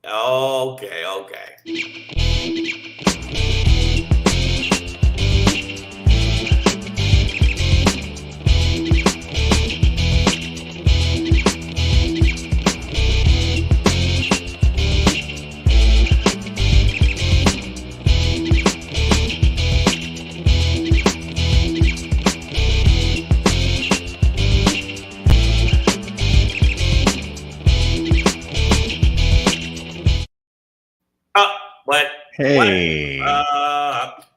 Okay, okay. What? Hey,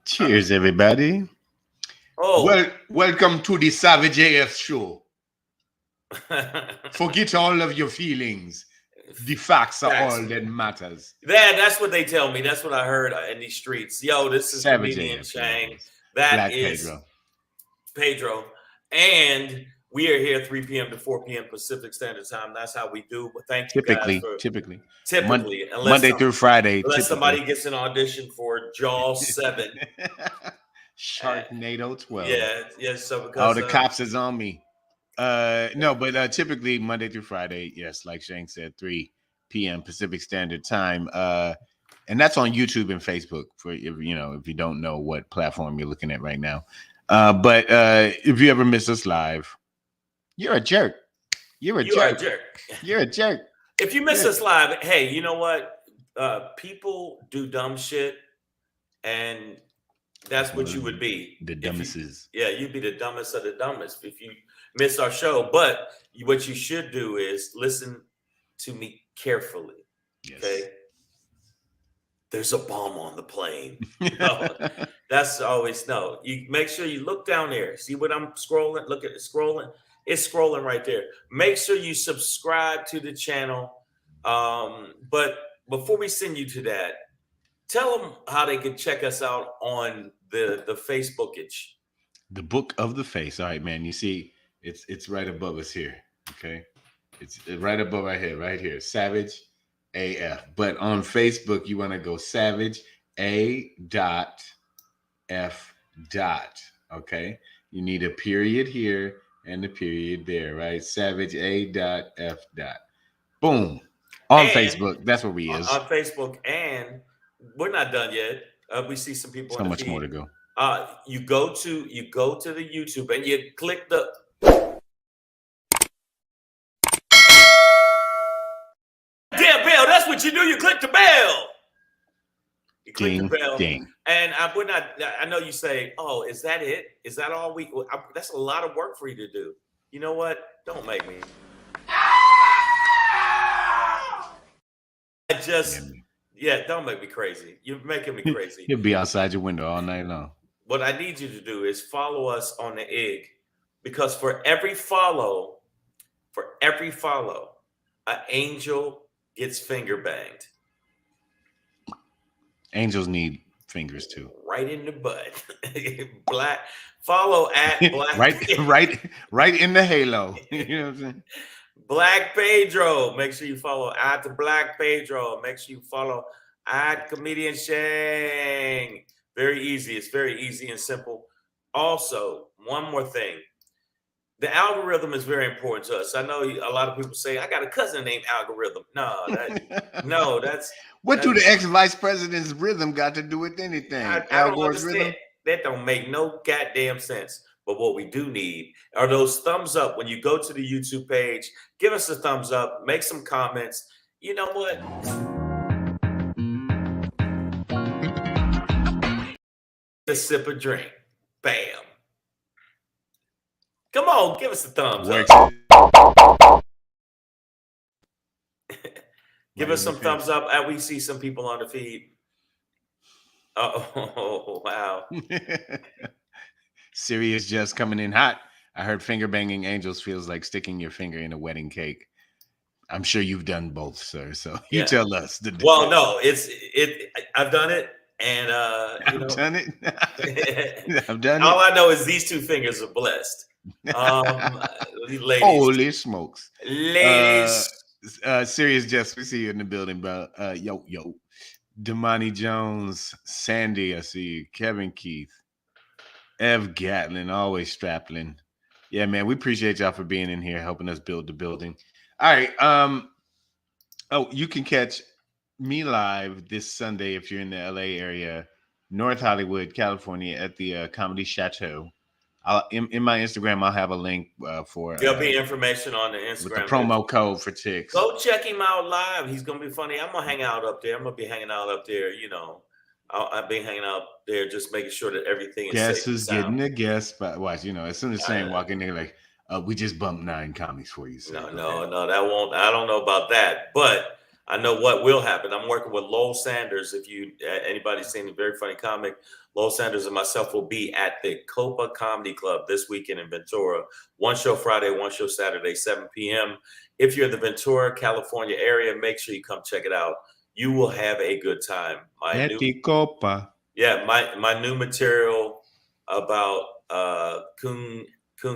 cheers, everybody. Oh. Welcome to the Savage AF show. Forget all of your feelings. The facts are all that matters. That's what they tell me. That's what I heard in these streets. Yo, this is Savage comedian AF. Shang. Yes. That Black is Pedro. And we are here 3 p.m. to 4 p.m. Pacific Standard Time. That's how we do. But thank you guys for Typically. unless Monday through Friday. Unless somebody gets an audition for Jaws 7. Sharknado 12. Yeah. So because all the cops is on me. No, but typically Monday through Friday, yes, like Shang said, 3 p.m. Pacific Standard Time. And that's on YouTube and Facebook for if you don't know what platform you're looking at right now. But if you ever miss us live, you're a jerk. You're a jerk. You're a jerk. If you miss us live, hey, you know what? People do dumb shit, and that's what you would be. The dumbest. You'd be the dumbest of the dumbest if you miss our show. But what you should do is listen to me carefully. Yes. Okay. There's a bomb on the plane. That's always no. You make sure you look down there. See what I'm scrolling? Look at it scrolling. It's scrolling right there. Make sure you subscribe to the channel. But before we send you to that, tell them how they can check us out on the Facebookage. The Book of the Face. All right, man. You see, it's right above us here. Okay, it's right above our head, right here. Savage AF. But on Facebook, you want to go Savage A.F. Okay, you need a period here and a period there, right? Savage A.F. Boom. On Facebook, that's where we is. On Facebook, and we're not done yet. We see some people. So much more to go. You go to the YouTube and you click the. Damn bell! That's what you do. You click the bell. You click the bell. Ding. And I know you say, "Oh, is that it? Is that all we?" That's a lot of work for you to do. You know what? Don't make me. Don't make me crazy. You're making me crazy. You'll be outside your window all night long. What I need you to do is follow us on the IG, because for every follow, an angel gets finger banged. Angels need fingers too. Right in the butt. Black. Follow at Black. right in the halo. You know what I'm saying? Black Pedro. Make sure you follow at the Black Pedro. Make sure you follow at Comedian Shang. Very easy. It's very easy and simple. Also, one more thing. The algorithm is very important to us. I know a lot of people say, I got a cousin named Algorithm. That's what do the ex-vice president's rhythm got to do with anything? I don't understand. That don't make no goddamn sense. But what we do need are those thumbs up. When you go to the YouTube page, give us a thumbs up, make some comments. You know what? A sip of drink. Bam. Come on, give us a thumbs up. Give us some thumbs up. And we see some people on the feed. Oh, wow. Serious just coming in hot. I heard finger banging angels feels like sticking your finger in a wedding cake. I'm sure you've done both, sir. So you tell us. Well, no, I've done it. And I've done it. I've done all it. I know is these two fingers are blessed. Ladies. Holy smokes. Ladies. Serious Jess, we see you in the building, bro. Yo. Damani Jones, Sandy, I see you. Kevin Keith. Ev Gatlin, always strappling. Yeah, man, we appreciate y'all for being in here, helping us build the building. All right. You can catch me live this Sunday if you're in the LA area, North Hollywood, California, at the Comedy Chateau. In my Instagram, I'll have a link for There'll be information on the with the Instagram. promo code for tickets. Go check him out live. He's gonna be funny. I'm gonna hang out up there. I'm gonna be hanging out up there. You know, I'll be hanging out there, just making sure that everything is Guess safe. who's getting a guest? But watch, you know, as soon as Shane walk in there, like, we just bumped 9 comics for you. So no, that won't. I don't know about that, but I know what will happen. I'm working with Lowell Sanders. If you anybody's seen a very funny comic, Lowell Sanders and myself will be at the Copa Comedy Club this weekend in Ventura. One show Friday, one show Saturday, 7 p.m. If you're in the Ventura, California area, make sure you come check it out. You will have a good time. My new material about coon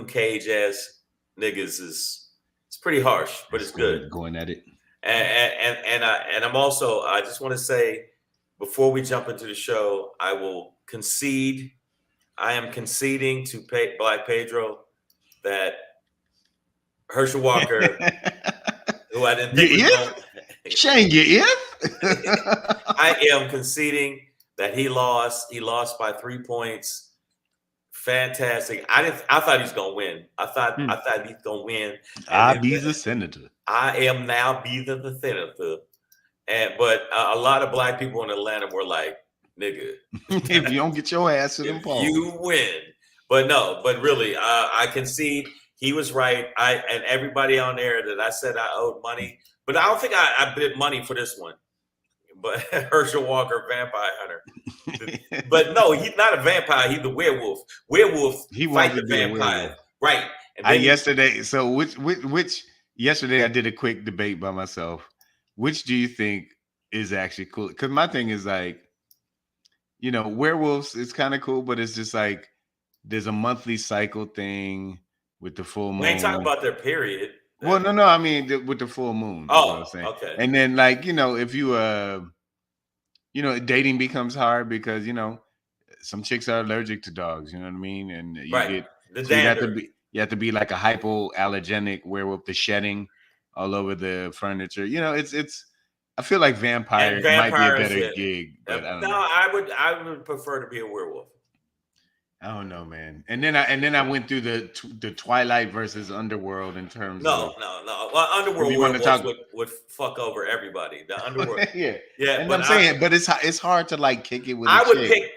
cage ass niggas it's pretty harsh, but it's good. Going at it. And I'm also, I just want to say, before we jump into the show, I will concede. I am conceding to Black Pedro that Herschel Walker, who I didn't think was going. Shane, I am conceding that he lost. He lost by 3 points. Fantastic. I thought he was gonna win. I thought he's gonna win. I be the senator. I am now be the senator. But a lot of Black people in Atlanta were like, "Nigga, if you don't get your ass to them polls, you win." But no, but really, I concede. He was right. And everybody on there that I said I owed money, but I don't think I bid money for this one. But Herschel Walker, Vampire Hunter. But no, he's not a vampire. He's the werewolf. Werewolf he fight the vampire. Right. And yesterday, so which yesterday I did a quick debate by myself. Which do you think is actually cool? Because my thing is like, you know, werewolves is kind of cool, but it's just like there's a monthly cycle thing with the full moon. We ain't talking about their period. Well, no, I mean with the full moon. Oh, what I'm saying. Okay. And then, like, you know, if you you know, dating becomes hard because, you know, some chicks are allergic to dogs. You know what I mean? And you get you have to be like a hypoallergenic werewolf, the shedding all over the furniture. You know, it's. I feel like vampire might be a better gig, but I don't know. I would prefer to be a werewolf. I don't know, man. And then I went through the Twilight versus Underworld in terms of no. Well, Underworld would fuck over everybody. The Underworld, yeah. And I'm saying, but it's hard to like kick it with. I would pick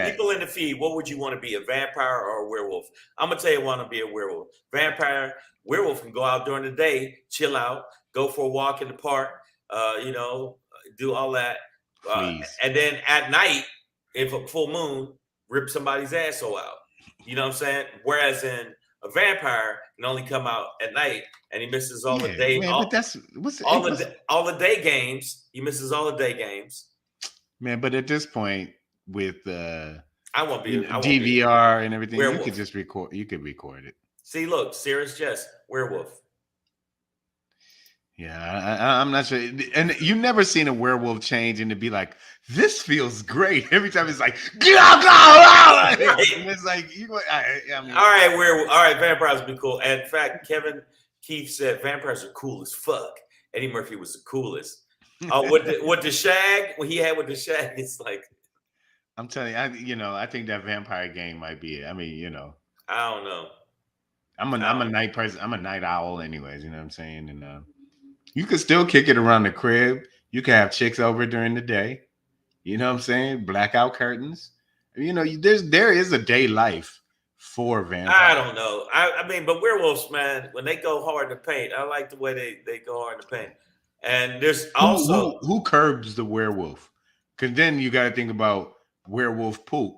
people in the feed. What would you want to be, a vampire or a werewolf? I'm gonna tell you, I want to be a werewolf. Vampire, werewolf can go out during the day, chill out, go for a walk in the park, you know, do all that, and then at night, if a full moon, rip somebody's asshole out. You know what I'm saying? Whereas in a vampire can only come out at night and he misses all the day. Man, but that's all the day games. He misses all the day games. Man, but at this point with I won't be DVR and everything, werewolf. You could just record. You could record it. See, look, serious jest, werewolf. Yeah, I'm not sure. And you've never seen a werewolf change and to be like, this feels great. Every time it's like, and it's like, I mean, all right, werewolf. All right, vampires would be cool. And in fact, Kevin Keith said vampires are cool as fuck. Eddie Murphy was the coolest. With the shag, when he had with the shag, it's like, I'm telling you, I think that vampire game might be it. I mean, I don't know. I'm a night person. I'm a night owl, anyways. You know what I'm saying? And you could still kick it around the crib. You can have chicks over during the day. You know what I'm saying? Blackout curtains. There is a day life for vampires. I don't know. I mean, but werewolves, man, when they go hard to paint, I like the way they go hard to paint. And there's also who curbs the werewolf? Because then you got to think about werewolf poop,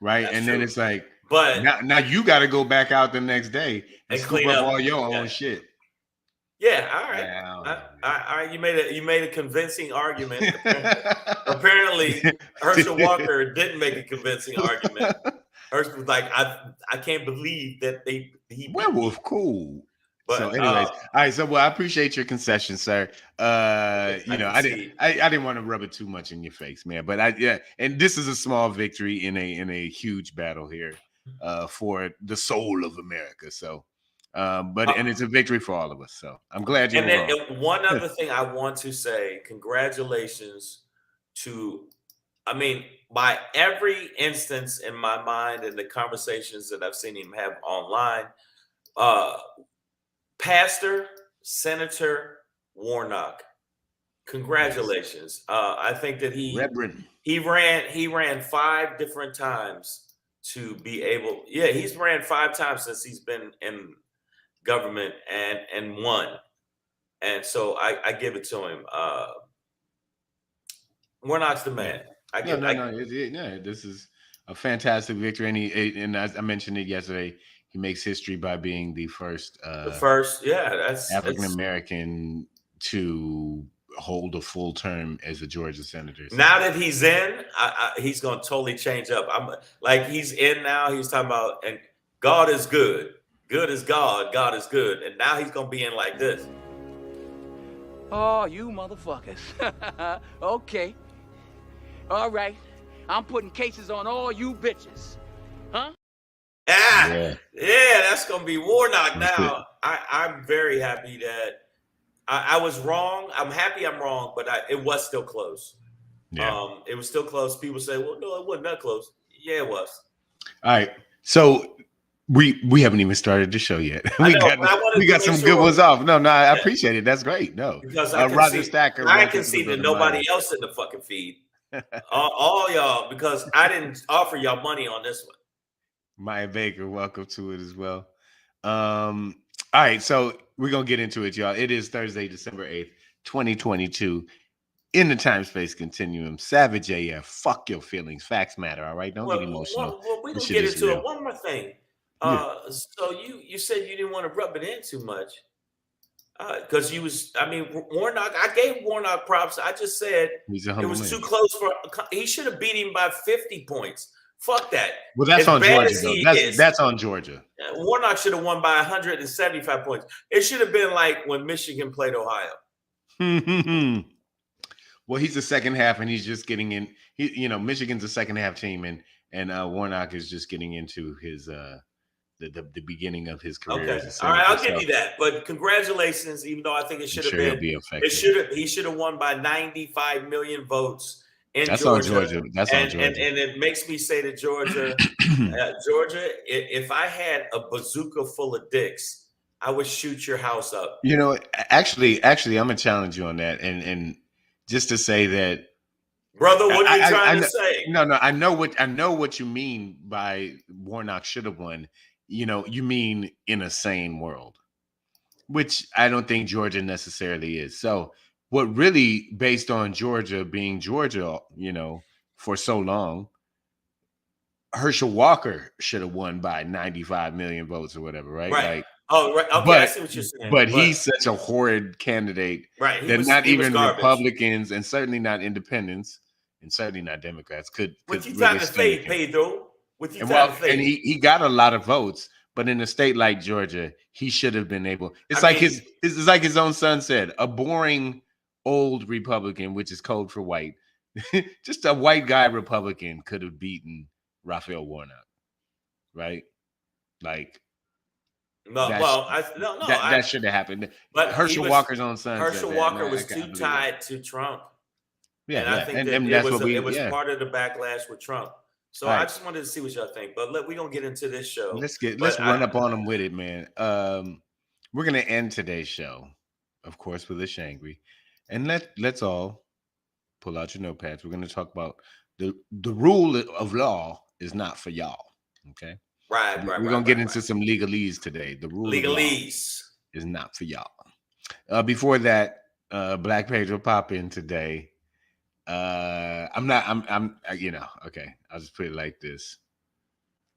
right? And then it's like, but now you got to go back out the next day and clean up all your own shit. Yeah, all right. All right, you made a convincing argument. Apparently, Herschel Walker didn't make a convincing argument. Herschel was like, I can't believe that he werewolf cool. But, so, anyways, all right. So, I appreciate your concession, sir. I didn't want to rub it too much in your face, man. But and this is a small victory in a huge battle here, for the soul of America. So. And it's a victory for all of us. So I'm glad you And were then wrong. one other thing I want to say, congratulations to, I mean, by every instance in my mind and the conversations that I've seen him have online, Pastor Senator Warnock, congratulations. I think that Reverend. he ran 5 different times to be able. Yeah, he's ran 5 times since he's been in government and won. And so I give it to him. Warnock's the man. No. This is a fantastic victory, and as I mentioned it yesterday, he makes history by being the first African American to hold a full term as a Georgia senator. So. Now that he's in, he's going to totally change up. I'm like, he's in now. He's talking about, and God is good. Good is God. God is good. And now he's going to be in like this. Oh, you motherfuckers. Okay. All right. I'm putting cases on all you bitches. Huh? Yeah, that's going to be Warnock now. I'm very happy that I was wrong. I'm happy I'm wrong, but it was still close. Yeah. It was still close. People say, well, no, it wasn't that close. Yeah, it was. All right. So we haven't even started the show yet. we got some good ones off. No, I appreciate it. That's great. No, because I can see that nobody else in the fucking feed. all y'all, because I didn't offer y'all money on this one. Maya Baker, welcome to it as well. All right, so we're gonna get into it, y'all. It is Thursday, December 8th, 2022. In the time-space continuum, Savage AF, fuck your feelings. Facts matter, all right? Don't get emotional. Well, we're going to get into it. One more thing. So you said you didn't want to rub it in too much. Because Warnock, I gave Warnock props. I just said it was too close he should have beat him by 50 points. Fuck that. Well, that's on Georgia, though. That's on Georgia. Warnock should have won by 175 points. It should have been like when Michigan played Ohio. Well, he's the second half, and he's just getting in. Michigan's a second half team, and Warnock is just getting into his the beginning of his career. Okay, all right, I'll give you that. But congratulations, even though I think it should have been. He should have won by 95 million votes in Georgia. On Georgia. That's on Georgia. And it makes me say to Georgia, Georgia, if I had a bazooka full of dicks, I would shoot your house up. Actually, I'm gonna challenge you on that, and just to say that, brother, what are you trying to say? No, I know what you mean by Warnock should have won. You mean in a sane world, which I don't think Georgia necessarily is. So, what really, based on Georgia being Georgia, for so long, Herschel Walker should have won by 95 million votes or whatever, right? Right. Right. Okay, I see what you're saying. But he's such a horrid candidate that not even Republicans and certainly not independents and certainly not Democrats could. What you trying to say, Pedro? And he got a lot of votes, but in a state like Georgia, he should have been able. It's like his own son said, a boring old Republican, which is code for white. Just a white guy Republican could have beaten Raphael Warnock, right? Like. That should have happened. But Herschel Walker's own son. Herschel Walker was too tied to Trump. Yeah, and I think it was part of the backlash with Trump. So I just wanted to see what y'all think. But we're gonna get into this show. Let's run up on them with it, man. We're gonna end today's show, of course, with a Shangry, and let's all pull out your notepads. We're gonna talk about the rule of law is not for y'all. Okay. Right. We're gonna get into some legalese today. The rule legalese is not for y'all. Before that, Black Pedro pop in today. Okay. I'll just put it like this.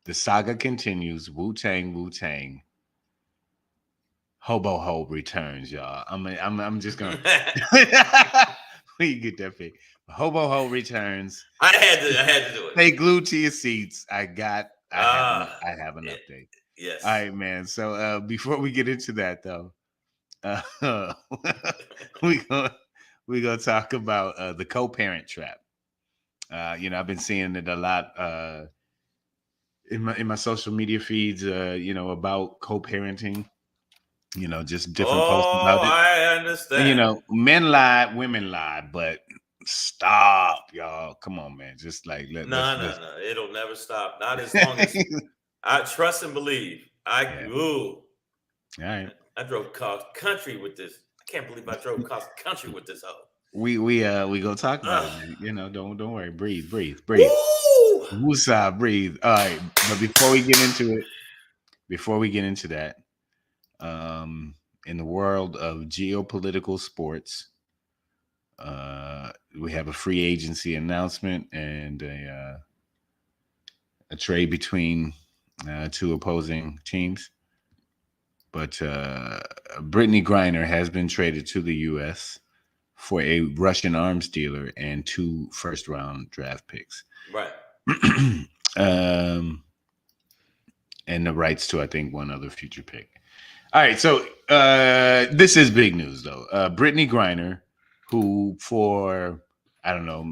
The saga continues. Wu-Tang. HOBO returns, y'all. I'm just gonna you get that pick. HOBO returns. I had to do it. Stay glued to your seats. I have an update. Yes. All right, man. So before we get into that, though, we're gonna talk about the co-parent trap. I've been seeing it a lot in my social media feeds. About co-parenting. You know, just different posts about it. I understand. And, you know, men lie, women lie, but stop, y'all. Come on, man. Just like No. It'll never stop. Not as long as I trust and believe. All right. I drove cross country with this. I can't believe I drove cross country with this hoe. We go talk about it, man. You know, don't worry. Breathe. Woo! Woosah, breathe. All right. But before we get into that, in the world of geopolitical sports, we have a free agency announcement and a trade between two opposing teams. But Brittany Griner has been traded to the U.S. for a Russian arms dealer and 2 first-round draft picks. Right. And the rights to, I think, 1 other future pick. All right, so this is big news, though. Brittany Griner, who for, I don't know,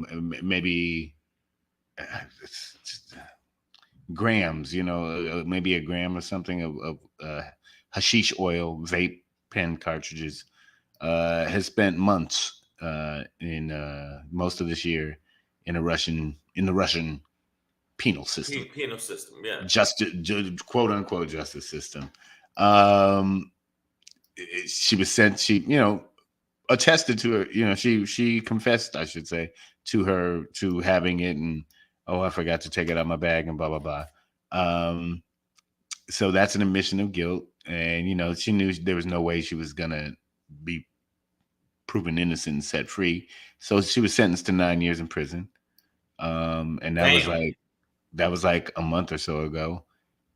maybe grams, you know, maybe a gram or something of hashish oil, vape pen cartridges, has spent months in most of this year in the Russian penal system. Penal system, yeah. Quote unquote justice system. She was sent. She, you know, attested to her. You know, she confessed, I should say, to having it, and I forgot to take it out of my bag, and blah blah blah. So that's an admission of guilt, and you know, she knew there was no way she was gonna be proven innocent and set free. So she was sentenced to 9 years in prison. And that was like a month or so ago,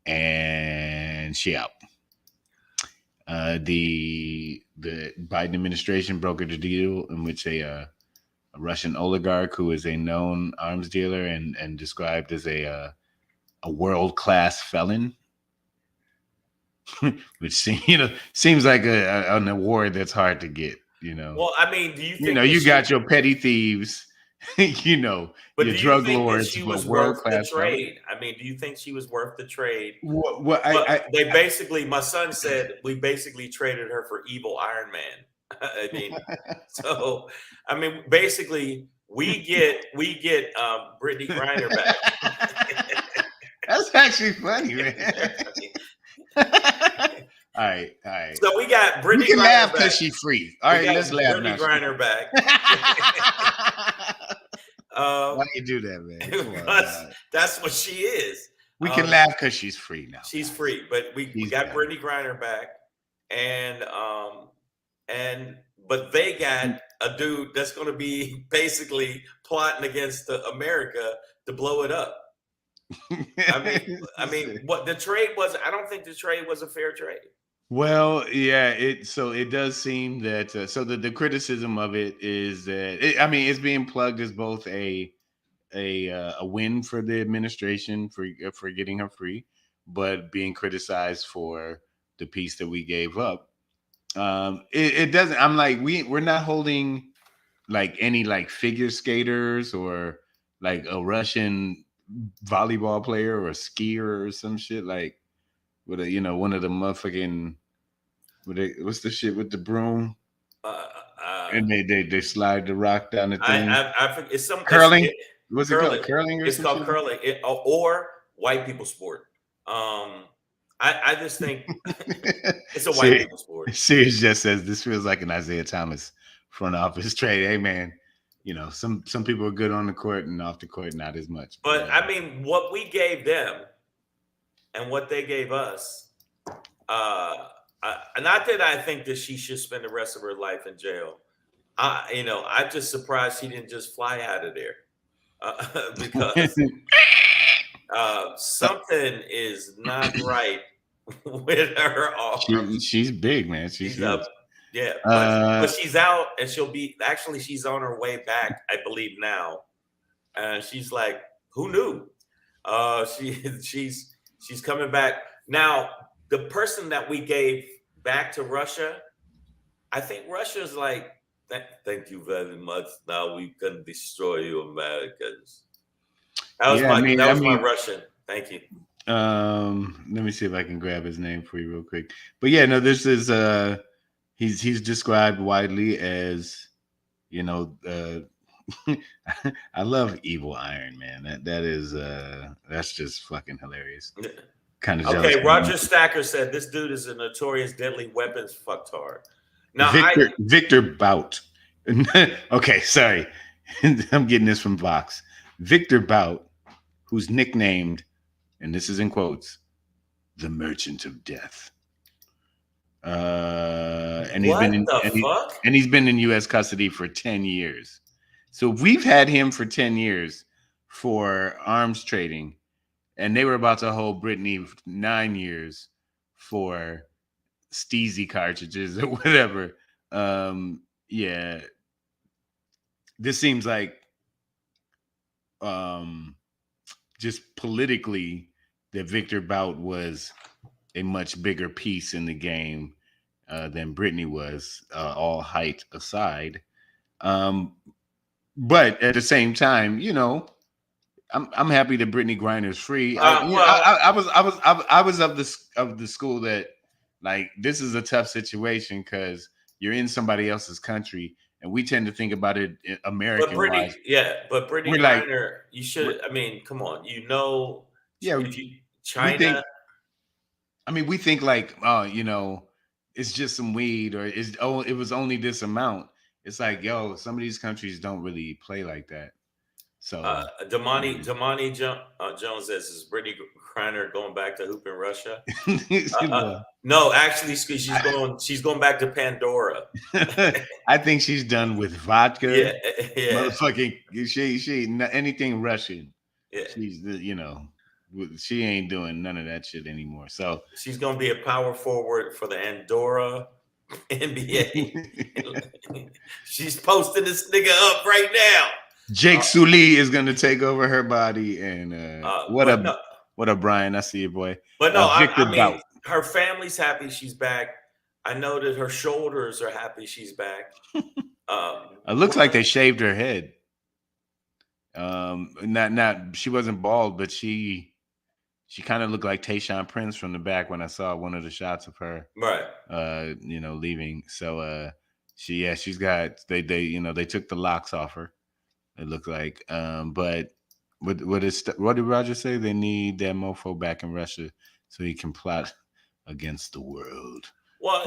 and she out. The Biden administration brokered a deal in which a Russian oligarch who is a known arms dealer and described as a world-class felon, which seems like an award that's hard to get. You know. Well, I mean, do you think you got your petty thieves, you know, but your do drug you think lords, that she was worth the trade? I mean, do you think she was worth the trade? They basically, my son said, we basically traded her for evil Iron Man. I mean, so I mean, basically, we get Brittany Griner back. That's actually funny, man. All right. So we got Brittany. We can Griner laugh because she's free. All right, let's laugh. Brittany Griner back. Why you do that, man? Because that's what she is. We can laugh because she's free now. She's free, but we got Brittany Griner back, but they got a dude that's going to be basically plotting against America to blow it up. I mean, what the trade was? I don't think the trade was a fair trade. Well, yeah, it does seem that so the criticism of it is that it's being plugged as both a win for the administration for getting her free, but being criticized for the piece that we gave up. It doesn't. I'm like we're not holding like any like figure skaters or like a Russian volleyball player or a skier or some shit like with a one of the motherfucking what's the shit with the broom and they slide the rock down the thing. I forget, it's some curling. What's it called? Curling? It's called curling, or white people sport. I just think it's a white people sport. Sears just says this feels like an Isaiah Thomas front office trade. Hey man, some people are good on the court and off the court not as much. But I mean, what we gave them and what they gave us, not that I think that she should spend the rest of her life in jail. I'm just surprised she didn't just fly out of there because something is not right with her. She's big, man. She's up. Yeah, but she's out, and she's on her way back, I believe now. And she's like, who knew? She's coming back now. The person that we gave back to Russia, I think Russia's like, thank you very much. Now we can destroy you, Americans. That was my Russian. Thank you. Let me see if I can grab his name for you real quick. But yeah, no, this is he's described widely as, you know, I love Evil Iron Man. That is that's just fucking hilarious. Kind of jealous. Okay, Roger Stacker said this dude is a notorious deadly weapons fucktard. Now, Victor Bout. Okay, sorry. I'm getting this from Vox. Victor Bout, who's nicknamed, and this is in quotes, the Merchant of Death. And he's he's been in U.S. custody for 10 years. So we've had him for 10 years for arms trading, and they were about to hold Brittany 9 years for Steezy cartridges or whatever. Yeah, this seems like just politically that Victor Bout was a much bigger piece in the game than Brittany was, all height aside. But at the same time, you know, I'm happy that Brittany Griner is free. I was of the school that, like, this is a tough situation because you're in somebody else's country, and we tend to think about it American wise. But Brittany Griner, you should. I mean, come on, you know. Yeah, China. We think like, oh, you know, it's just some weed, or it was only this amount. It's like, yo, some of these countries don't really play like that. So Damani Jones says, is Brittany Griner going back to hoop in Russia? No, actually, she's going back to Pandora. I think she's done with vodka. Yeah. Motherfucking, she anything Russian. Yeah. She's she ain't doing none of that shit anymore. So she's gonna be a power forward for the Andorra NBA. She's posting this nigga up right now. Jake Sully is gonna take over her body, and what up, Brian? I see you, boy. But no, I mean, her family's happy she's back. I know that her shoulders are happy she's back. It looks like they shaved her head. Not she wasn't bald, but she kind of looked like Tayshaun Prince from the back when I saw one of the shots of her. Right. You know, leaving. So she's got they they took the locks off her. It looked like. But what did Roger say? They need that mofo back in Russia so he can plot against the world. Well,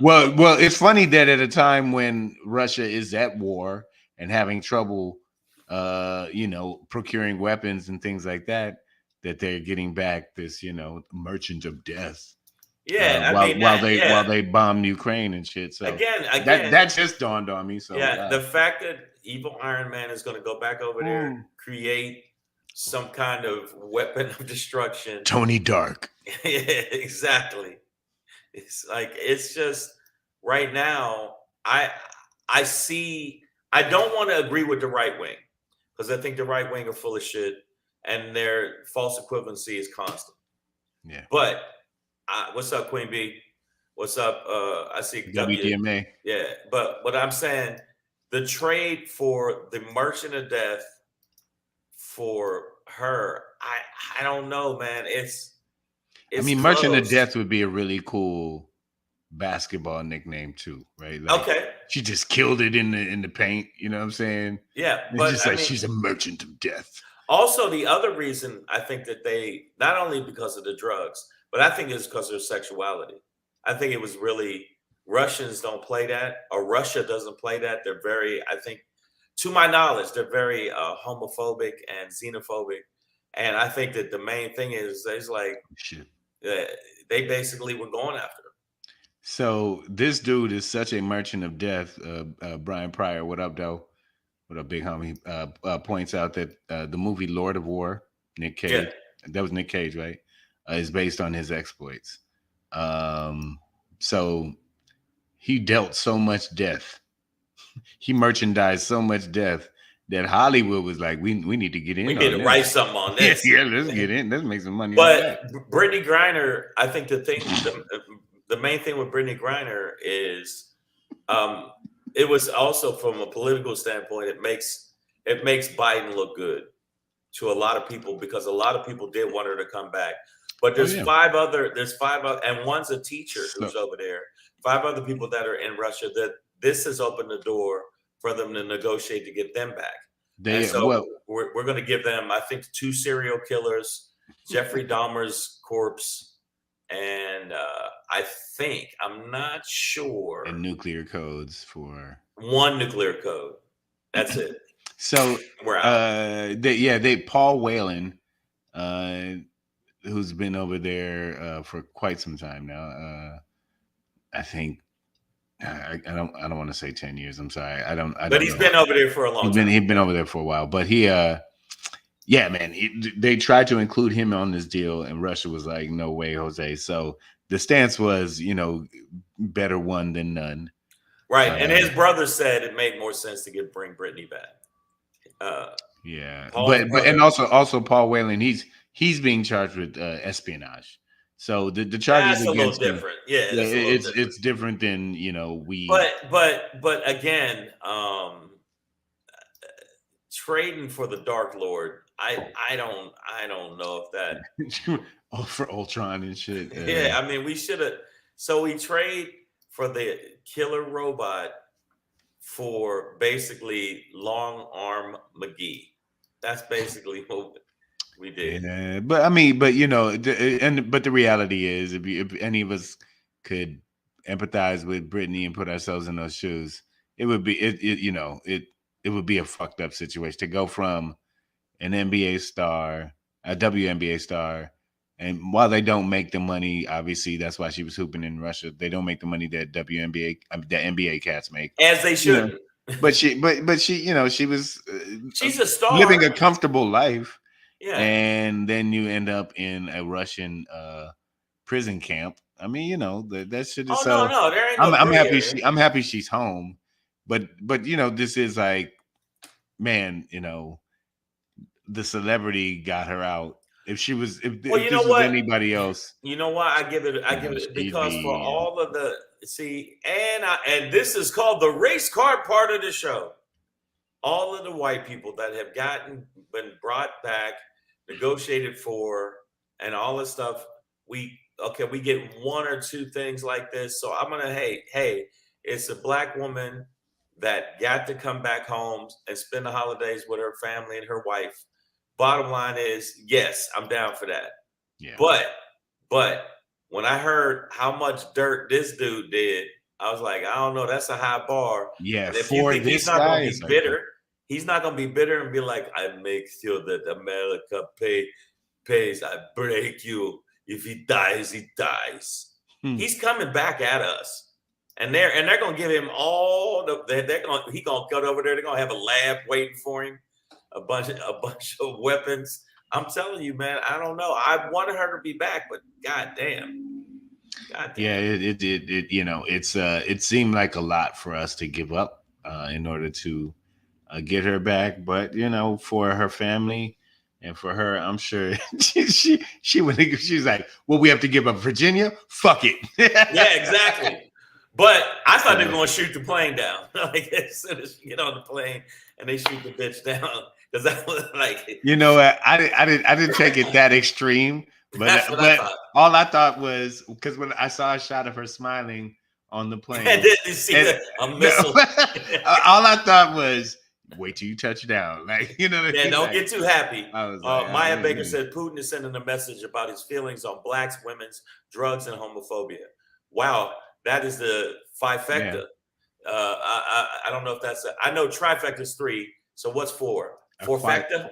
well, it's funny that at a time when Russia is at war and having trouble, you know, procuring weapons and things like that, that they're getting back this, you know, merchant of death. Yeah, while they bombed Ukraine and shit. So again, that just dawned on me. So yeah, the fact that Evil Iron Man is going to go back over there and create some kind of weapon of destruction. Tony Dark. Yeah, exactly. It's like, it's just right now. I don't want to agree with the right wing because I think the right wing are full of shit and their false equivalency is constant. Yeah. But what's up, Queen B? What's up? I see WDMA. Yeah, but what I'm saying, the trade for the Merchant of Death for her, I don't know, man. It's I mean, close. Merchant of Death would be a really cool basketball nickname too, right? Like, okay. She just killed it in the paint. You know what I'm saying? Yeah, but it's just like she's a Merchant of Death. Also, the other reason I think that they, not only because of the drugs, but I think it's because of their sexuality. I think it was really, Russians don't play that, or Russia doesn't play that. They're very, I think, to my knowledge, they're very homophobic and xenophobic. And I think that the main thing is, it's like, shit. They basically were going after him. So this dude is such a Merchant of Death. Brian Pryor, what up, though? What up, big homie? Points out that the movie Lord of War, Nick Cage, that was Nick Cage, right? Is based on his exploits. So he dealt so much death. He merchandised so much death that Hollywood was like, we need to get in. We need to write something on this. Yeah, let's get in. Let's make some money. But Brittany Griner, I think the main thing with Brittany Griner is, it was also from a political standpoint, it makes Biden look good to a lot of people because a lot of people did want her to come back. But there's yeah. five other, and one's a teacher who's So- over there. 5 other people that are in Russia that this has opened the door for them to negotiate to get them back. They And so well, we're going to give them, I think, 2 serial killers, Jeffrey Dahmer's corpse, and I'm not sure, and nuclear codes for 1 nuclear code. That's it. So We're out. they Paul Whelan, who's been over there for quite some time now. I think I don't want to say 10 years. I'm sorry. But he's been over there for a long time. He's been over there for a while. But he yeah, man, they tried to include him on this deal, and Russia was like, no way, Jose. So the stance was, better one than none. Right. And his brother said it made more sense to bring Brittany back. Yeah. Paul's But and also Paul Whelan, he's being charged with espionage. So the charges that's a little against him, different. Yeah, it's different than we. But again, trading for the Dark Lord, I don't know if that for Ultron and shit. yeah, I mean we should have. So we trade for the killer robot for basically long arm McGee. That's basically what we did. Yeah, but I mean, but the reality is, if any of us could empathize with Brittany and put ourselves in those shoes, it would be it would be a fucked up situation to go from an NBA star, a WNBA star, and while they don't make the money, obviously that's why she was hooping in Russia. They don't make the money that the NBA cats make, as they should. But she was she's a star living a comfortable life. Yeah. And then you end up in a Russian prison camp. I mean, that shit is no, there ain't no I'm happy area. I'm happy she's home. But this is like, man, the celebrity got her out. If this was anybody else. You know why I give it because for all of the and this is called the race card part of the show. All of the white people that have been brought back, negotiated for, and all this stuff, we get 1 or 2 things like this. So I'm gonna hey, it's a black woman that got to come back home and spend the holidays with her family and her wife. Bottom line is, yes, I'm down for that. Yeah. But when I heard how much dirt this dude did, I was like, I don't know, that's a high bar. Yeah, and if you think he's not gonna be bitter. He's not gonna be bitter and be like, I make sure that America pays. I break you. If he dies, he dies. He's coming back at us, and they're gonna give him all he gonna cut over there. They're gonna have a lab waiting for him, a bunch of weapons. I'm telling you, man. I don't know. I wanted her to be back, but goddamn. Yeah, it seemed like a lot for us to give up in order to get her back, but for her family and for her, I'm sure she would. She's like, well, we have to give up Virginia. Fuck it. Yeah, exactly. But I thought they were going to shoot the plane down. Like as soon as you get on the plane and they shoot the bitch down, because that was like, I didn't take it that extreme, but all I thought was because when I saw a shot of her smiling on the plane, and then you see a missile. All I thought was, wait till you touch down. Like, don't get too happy. I was like, Maya Baker said Putin is sending a message about his feelings on blacks, women's, drugs, and homophobia. Wow, that is the trifecta. Yeah. I don't know if that's I know trifecta is 3. So what's 4? Fourfecta?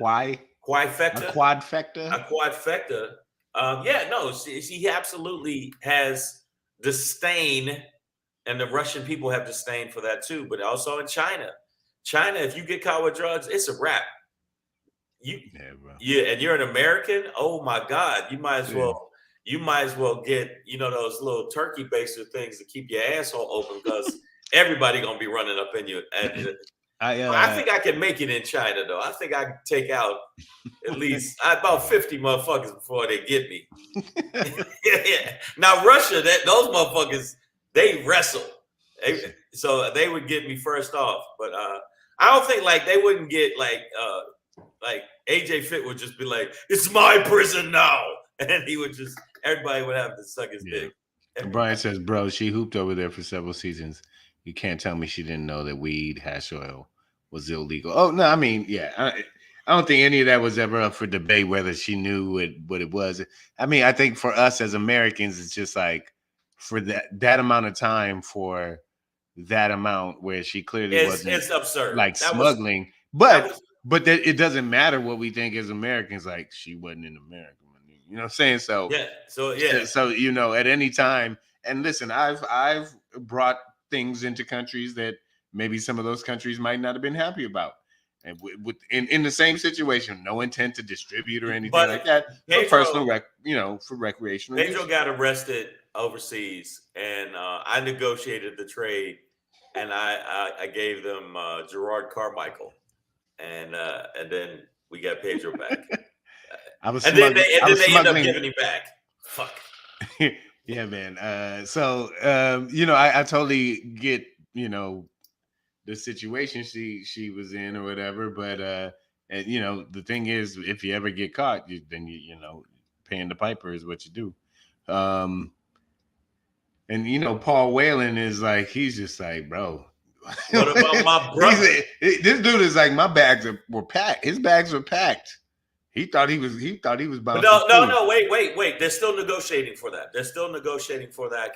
Quifecta? A quadfecta? A quadfecta. Yeah, no, she absolutely has disdain, and the Russian people have disdain for that too, but also in China. China, if you get caught with drugs, it's a wrap. Yeah, and you're an American. Oh my God, you might as well get those little turkey baster things to keep your asshole open, because everybody gonna be running up in you. And I think I can make it in China though. I think I can take out at least about 50 motherfuckers before they get me. Yeah. Now Russia, those motherfuckers, they wrestle, so they would get me first off, but I don't think they wouldn't get like AJ Fit would just be like, it's my prison now. and he would just everybody would have to suck his dick. Brian says, bro, she hooped over there for several seasons. You can't tell me she didn't know that weed hash oil was illegal. Oh no, I mean, yeah, I don't think any of that was ever up for debate whether she knew what it was. I mean, I think for us as Americans, it's just like for that amount of time for that amount where she clearly wasn't it's absurd, like that smuggling, but that it doesn't matter what we think as Americans. Like she wasn't in America. You know what I'm saying? So so you know, at any time, and listen, I've brought things into countries that maybe some of those countries might not have been happy about, and in the same situation, no intent to distribute or anything like that. Pedro, for personal for recreational. Pedro got arrested overseas, and I negotiated the trade, and I gave them Gerard Carmichael, and then we got Pedro back. And then they end up giving him back. Fuck. Yeah, man. So you know, I totally get, you know, the situation she was in or whatever, but and you know, the thing is, if you ever get caught, then you know, paying the piper is what you do. And you know, Paul Whelan is like, he's just like, bro. What about my brother? This dude is like, my bags were packed. His bags were packed. He thought he was bound. No, wait. They're still negotiating for that.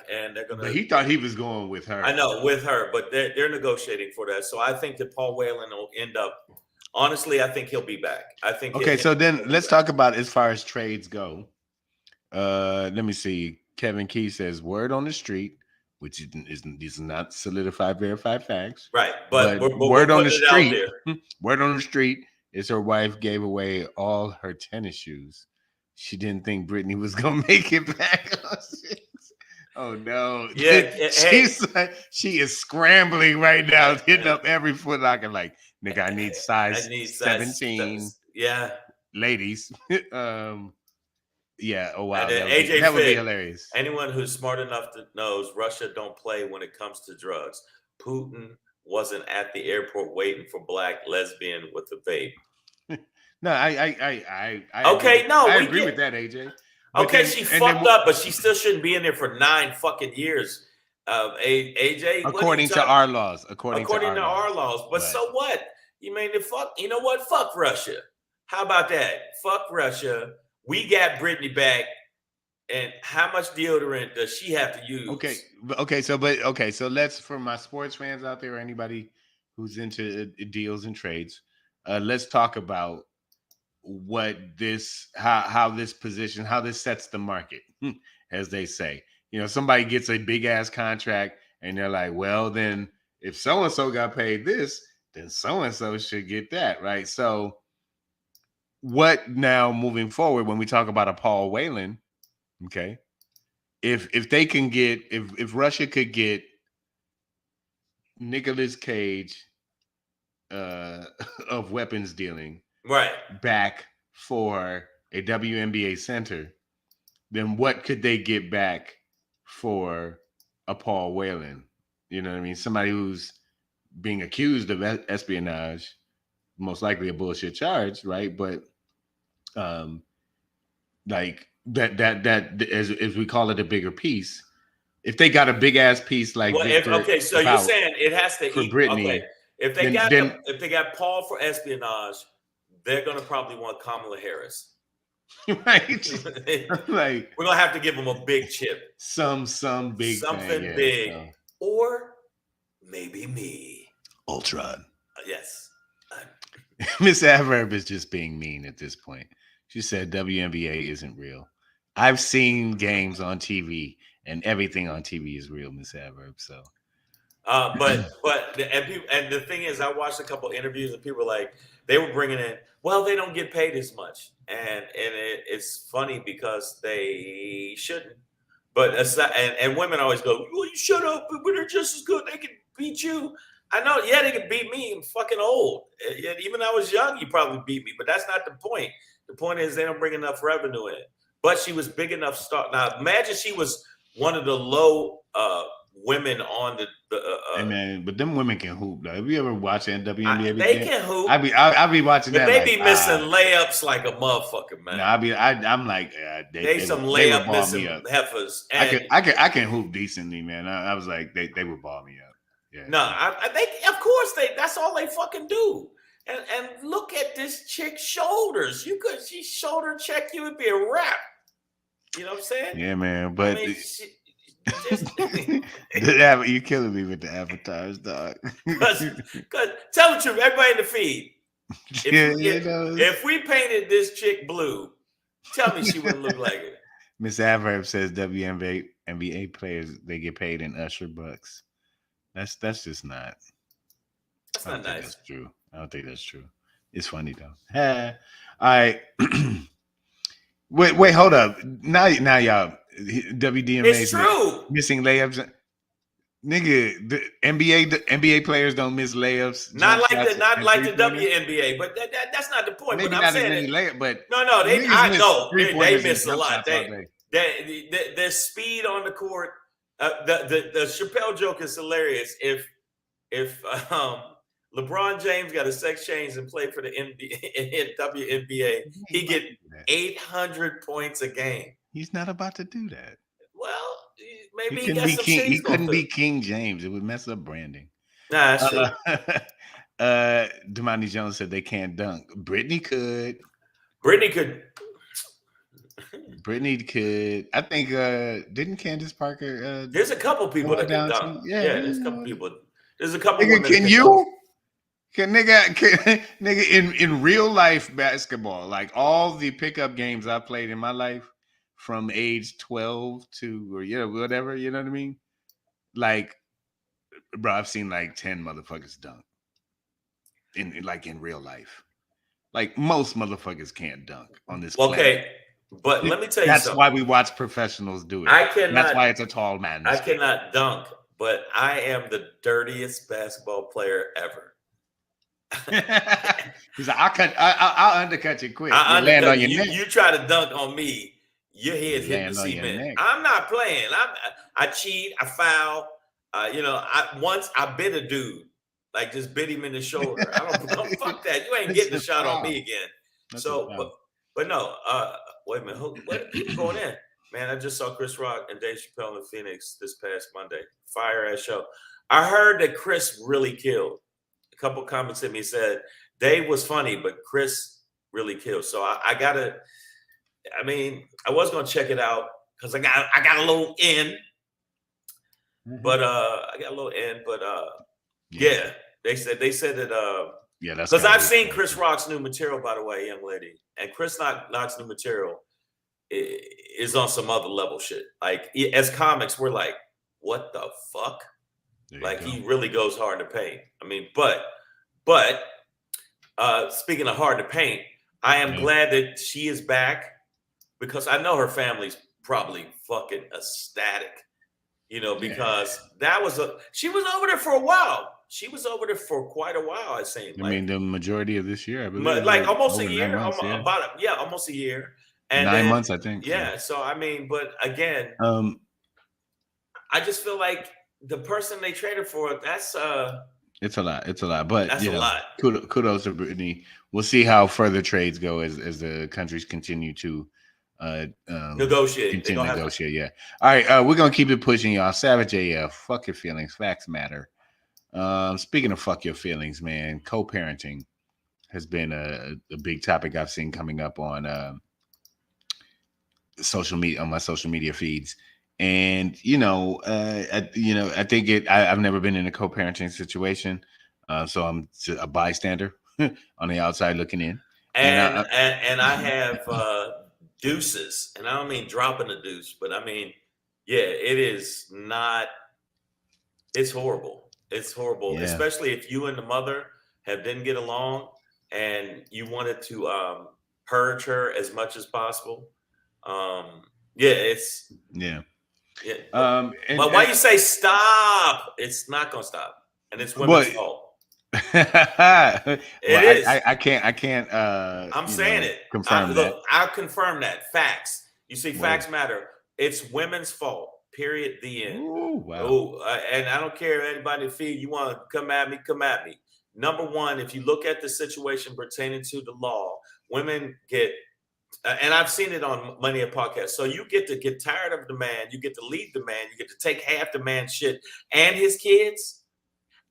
And they're gonna. But he thought he was going with her. I know, with her, but they're negotiating for that. So I think that Paul Whelan will end up. Honestly, I think he'll be back. I think. Okay, so then let's talk about as far as trades go. Let me see. Kevin Key says word on the street, which is not solidified, verified facts. Right, but word on the street. Word on the street. Is her wife gave away all her tennis shoes. She didn't think Brittany was gonna make it back. Oh no! Yeah, she is scrambling right now, hitting up every Foot Locker. Like, nigga, I need size 17. Yeah, ladies. Yeah. Oh wow, that would be hilarious. Anyone who's smart enough to knows Russia don't play when it comes to drugs. Putin wasn't at the airport waiting for black lesbian with a vape. No, I okay, I agree with that, AJ. But okay, she fucked up, but she still shouldn't be in there for 9 fucking years. AJ, according to our laws, according to our laws. But so what? You mean the fuck? You know what? Fuck Russia. How about that? Fuck Russia. We got Brittany back. And how much deodorant does she have to use? So let's, for my sports fans out there, or anybody who's into deals and trades, let's talk about how this sets the market, as they say. You know, somebody gets a big ass contract and they're like, well, then if so and so got paid this, then so and so should get that, right? So what now moving forward when we talk about a Paul Whelan? Okay, if they can get, if Russia could get Nicolas Cage of weapons dealing back for a WNBA center, then what could they get back for a Paul Whelan? You know what I mean? Somebody who's being accused of espionage, most likely a bullshit charge, right? But like that as we call it, a bigger piece. If they got a big ass piece like so you're saying it has to for Brittany. Okay. If they got Paul for espionage, they're gonna probably want Kamala Harris. Right. Like, we're gonna have to give them a big chip. Something big. So. Or maybe me. Ultron. Yes. Miss Adverb is just being mean at this point. She said WNBA isn't real. I've seen games on TV, and everything on TV is real, Miss Adverb. So, but the thing is, I watched a couple interviews, and people were like, they were bringing in, well, they don't get paid as much, and it's funny because they shouldn't. But and women always go, well, you shut up, but they're just as good. They can beat you. I know, yeah, they can beat me. I'm fucking old. Even when I was young, you probably beat me, but that's not the point. The point is they don't bring enough revenue in. But she was big enough start. Now imagine she was one of the low women on the Hey man, but them women can hoop though. Have you ever watched WNBA? they can hoop. I be watching but that. They like, be missing layups like a motherfucker, man. No, I'm like, they some would layup ball missing me up. heifers. And I can hoop decently, man. I was like, they would ball me up. Yeah. No, they of course that's all they fucking do. And look at this chick's shoulders. She shoulder check you, it'd be a wrap. You know what I'm saying? Yeah, man. But I mean, you killing me with the avatars, dog. Because tell the truth, everybody in the feed. If we painted this chick blue, tell me she wouldn't look like it. Miss Adverb says WNBA players, they get paid in Usher bucks. That's just not. That's not nice. That's true. I don't think that's true. It's funny though. All right. Wait, hold up. Now y'all WDMA it's true. Missing layups. Nigga, the NBA players don't miss layups. Not like the WNBA, but that's not the point. Maybe but I'm not saying as many but no, they miss a lot. Their speed on the court. The Chappelle joke is hilarious. If LeBron James got a sex change and played for the WNBA, he get 800 points a game. He's not about to do that. Well, maybe he couldn't be King James. It would mess up branding. Nah, that's true. Damani Jones said they can't dunk. Brittany could. Brittany could. I think didn't Candace Parker there's a couple people that can dunk. Yeah, there's a couple people. There's a couple nigga, can you? Can nigga in real life basketball, like all the pickup games I played in my life from age 12 to whatever, you know what I mean? Like, bro, I've seen like 10 motherfuckers dunk in real life. Like most motherfuckers can't dunk on this planet. Okay, but let me tell you something. That's why we watch professionals do it. That's why it's a tall man. I cannot dunk, but I am the dirtiest basketball player ever. He's like, I'll undercut you quick. Land on your neck. You try to dunk on me, your head's hitting the cement. I'm not playing. I cheat. I foul. Once I bit a dude, like just bit him in the shoulder. I don't fuck that. You ain't getting a shot on me again. That's but no. Wait a minute. What people going in? Man, I just saw Chris Rock and Dave Chappelle in Phoenix this past Monday. Fire ass show. I heard that Chris really killed. A couple comments at me said Dave was funny, but Chris really killed. So I was gonna check it out because I got a little in. But yeah, they said that that's because I've seen Chris Rock's new material, by the way, young lady, and Chris Rock's new material is on some other level shit. Like as comics, we're like, what the fuck? Like he really goes hard to paint. I mean, but speaking of hard to paint, I am glad that she is back because I know her family's probably fucking ecstatic. Because she was over there for a while. She was over there for quite a while, I think. I mean, the majority of this year, I believe. Like almost a year. Almost a year. And 9 months, I think. Yeah. So, I mean, but again, I just feel like the person they traded for, that's it's a lot. It's a lot. But that's a lot. Kudos to Brittany. We'll see how further trades go as the countries continue to negotiate. Yeah. All right, we're gonna keep it pushing, y'all. Savage AF, fuck your feelings, facts matter. Speaking of fuck your feelings, man, co-parenting has been a big topic I've seen coming up on social media, on my social media feeds. And I think I've never been in a co-parenting situation, so I'm a bystander on the outside looking in. And I have deuces, and I don't mean dropping a deuce, but I mean, it is not. It's horrible. It's horrible, especially if you and the mother didn't get along, and you wanted to purge her as much as possible. But why you say stop? It's not gonna stop, and it's women's fault. It is. I can't. I'm saying it. Confirm that. I'll confirm that. Facts. You see, facts matter. It's women's fault. Period. The end. Ooh, wow. Oh, and I don't care if anybody feel you want to come at me, come at me. Number one, if you look at the situation pertaining to the law, women get, and I've seen it on many a podcast. So you get to get tired of the man, you get to leave the man, you get to take half the man's shit and his kids,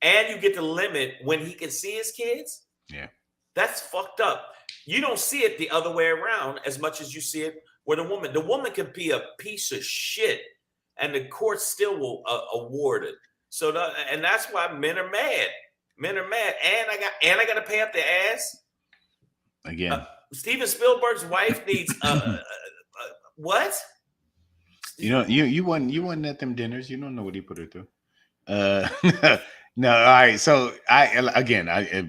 and you get to limit when he can see his kids. Yeah. That's fucked up. You don't see it the other way around as much as you see it with a woman. The woman can be a piece of shit, and the court still will award it. So, and that's why men are mad. Men are mad, and I got to pay up the ass Again. Steven Spielberg's wife needs what? You know, you wasn't at them dinners. You don't know what he put her through. No, all right. So I